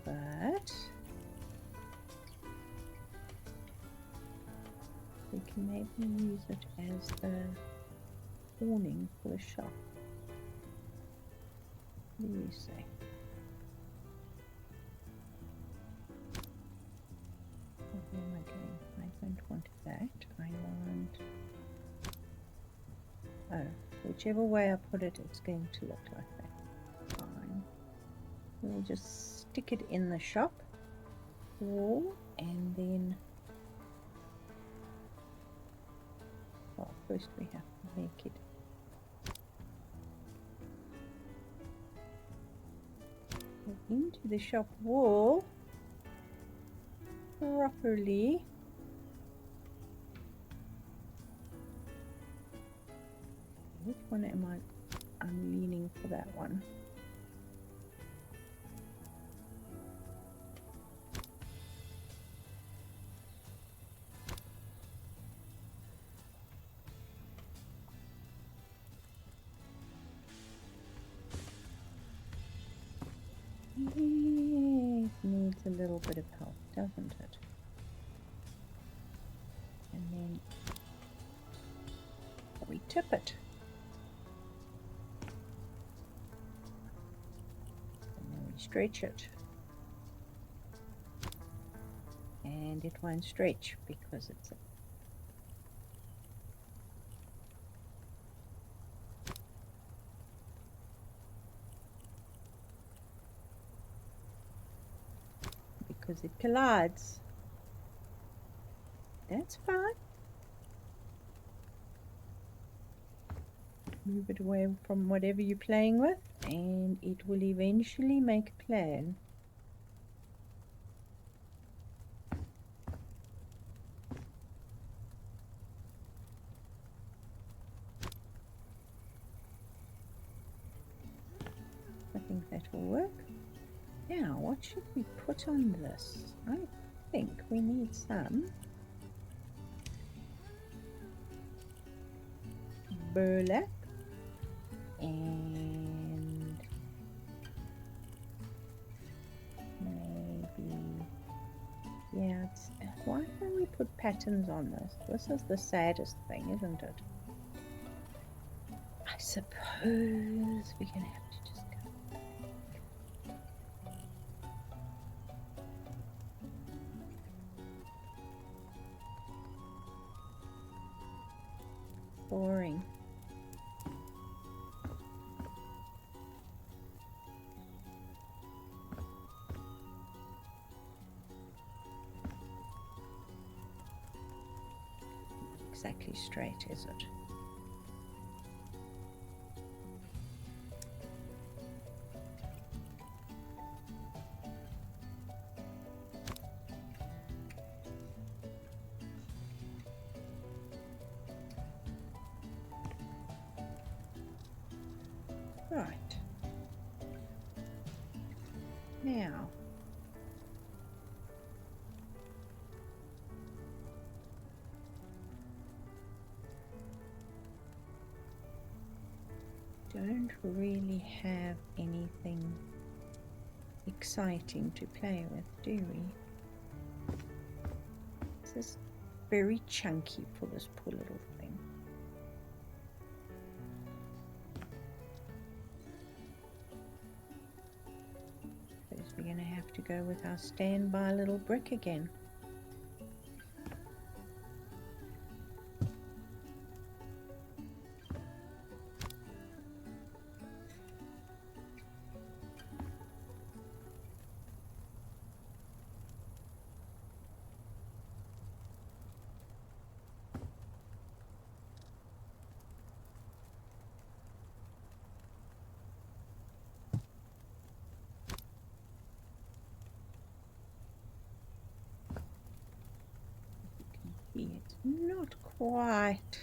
But we can maybe use it as a awning for the shop. What do you say? Where am I going? I don't want that. I want... Oh, whichever way I put it, it's going to look like that. Fine. We'll just stick it in the shop wall and then... Well, first we have to make it go into the shop wall properly. Which one am I? I'm leaning for that one. It needs a little bit of help, doesn't it? And then we tip it. And then we stretch it. And it won't stretch because it's because it collides. That's fine. Move it away from whatever you're playing with and it will eventually make a plan. I think that will work. Now, what should we put on this? I think we need some burlap and maybe, yeah, why don't we put patterns on this? This is the saddest thing, isn't it? I suppose we're gonna have to just go. Boring. Exactly straight, is it? Right. Now, don't really have anything exciting to play with, do we? This is very chunky for this poor little thing. Because we're going to have to go with our standby little brick again. It's not quite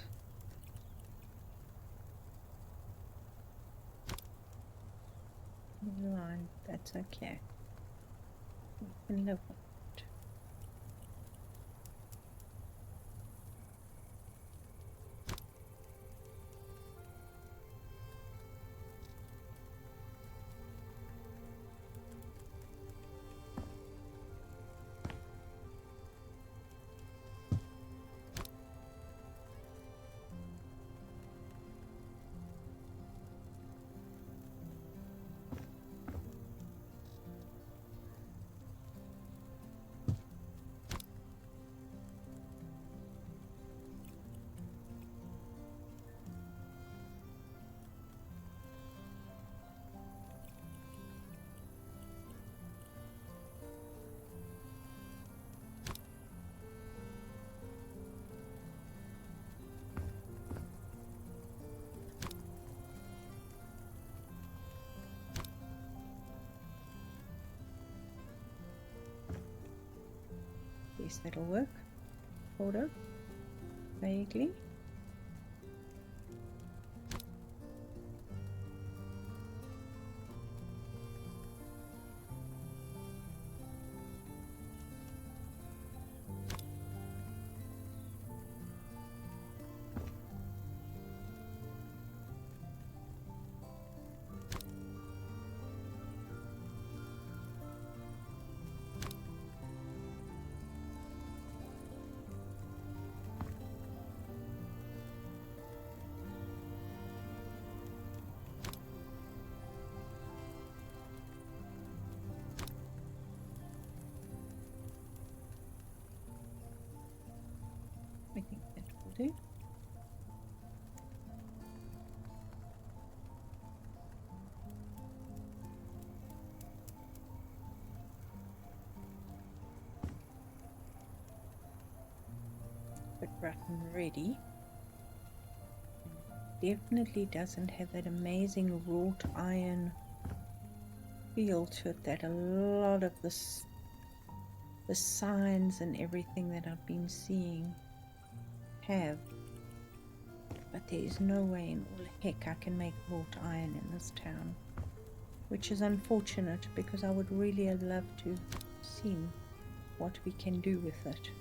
line. That's okay. We can live with it. Yes, that'll work. Sort of. Vaguely. I think that will do. But rotten ready. Definitely doesn't have that amazing wrought iron feel to it that a lot of this, the signs and everything that I've been seeing have. But there is no way in all heck I can make wrought iron in this town, which is unfortunate because I would really have loved to have seen what we can do with it.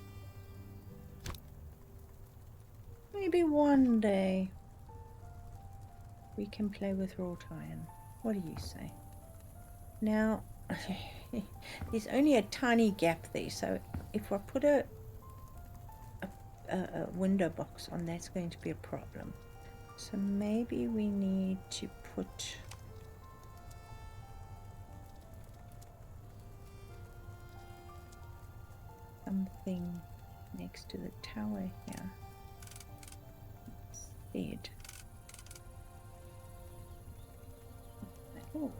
Maybe one day we can play with wrought iron. What do you say? Now, there's only a tiny gap there, so if I put a window box on, that's going to be a problem. So maybe we need to put something next to the tower here instead. That'll work.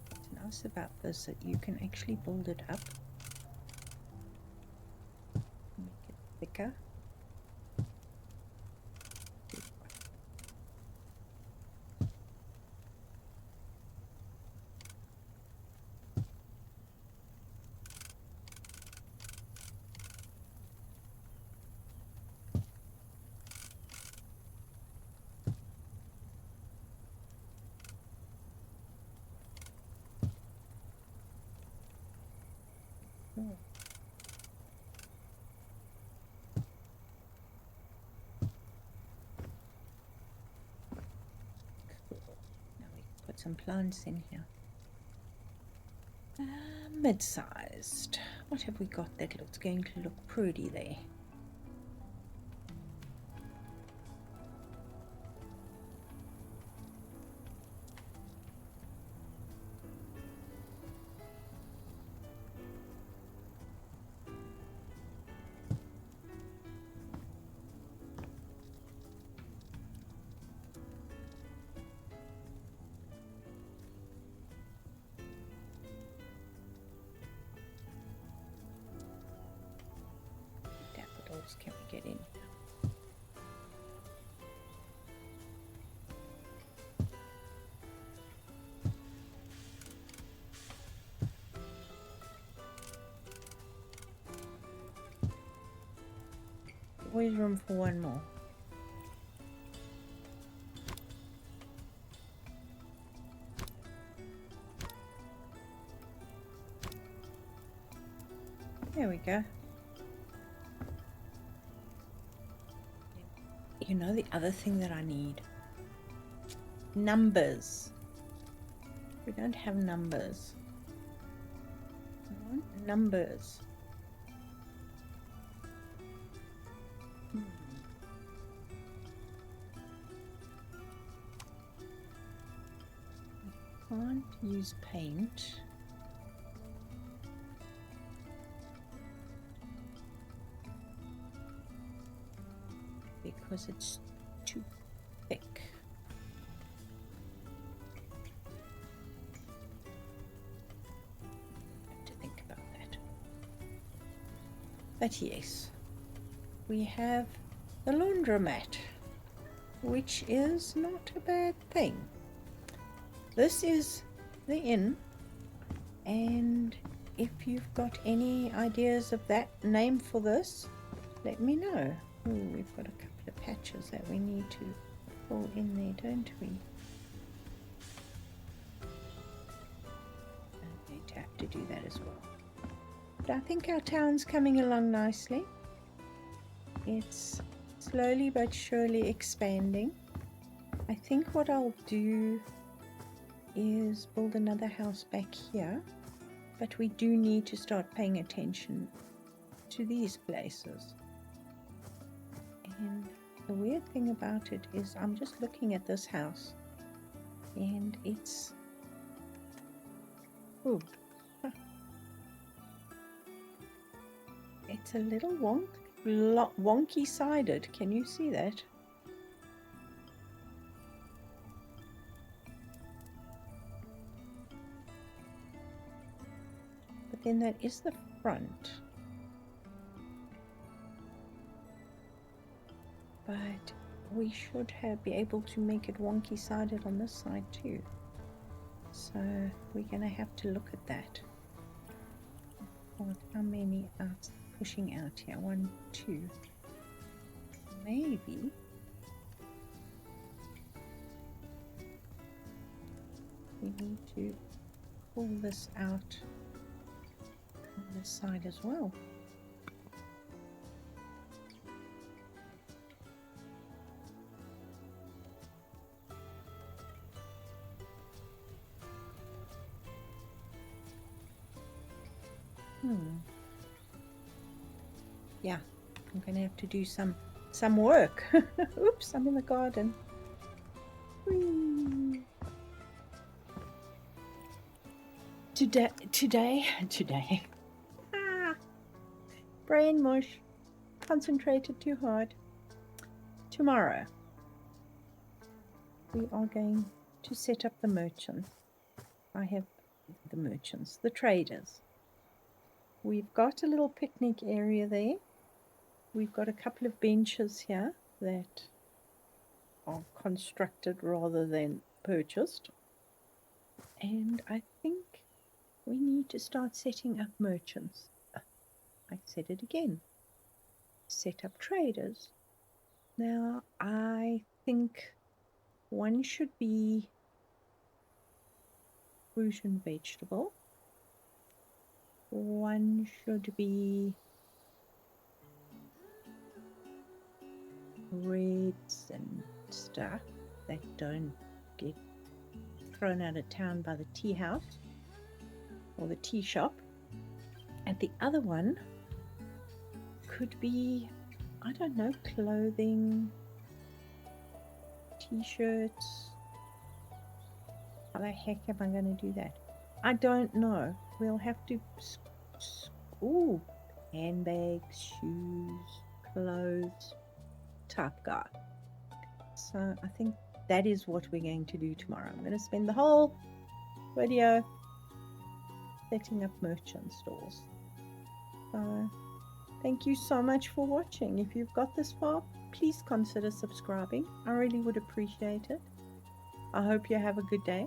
What's nice about this that you can actually build it up, make it thicker. Oh. Now we can put some plants in here. Mid-sized. What have we got that looks going to look pretty there? get in. Always room for one more. There we go. You know the other thing that I need? Numbers. We don't have numbers. I want numbers. I can't use paint. Because it's too thick. I have to think about that. But yes, we have the laundromat, which is not a bad thing. This is the inn, and if you've got any ideas of that name for this, let me know. Ooh, we've got a couple of patches that we need to pull in there, don't we? I'm going to have to do that as well. But I think our town's coming along nicely. It's slowly but surely expanding. I think what I'll do is build another house back here, but we do need to start paying attention to these places. And the weird thing about it is I'm just looking at this house and it's it's a little wonky sided. Can you see that? But then that is the front. But we should be able to make it wonky sided on this side too. So we're going to have to look at that. How many are pushing out here? 1, 2. Maybe we need to pull this out on this side as well. Yeah, I'm going to have to do some work. Oops, I'm in the garden. Whee. Today. Brain mush. Concentrated too hard. Tomorrow, we are going to set up the merchants. I have the merchants, the traders. We've got a little picnic area there. We've got a couple of benches here that are constructed rather than purchased. And I think we need to start setting up merchants. I said it again. Set up traders. Now, I think one should be fruit and vegetable. One should be breads and stuff that don't get thrown out of town by the tea house or the tea shop. And the other one could be, I don't know, clothing, t-shirts. How the heck am I going to do that? I don't know. We'll have to... Ooh, handbags, shoes, clothes, type guy. So I think that is what we're going to do tomorrow. I'm going to spend the whole video setting up merchant stores. So Thank you so much for watching. If you've got this far, please consider subscribing. I really would appreciate it. I hope you have a good day,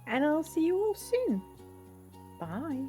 and I'll see you all soon. Bye.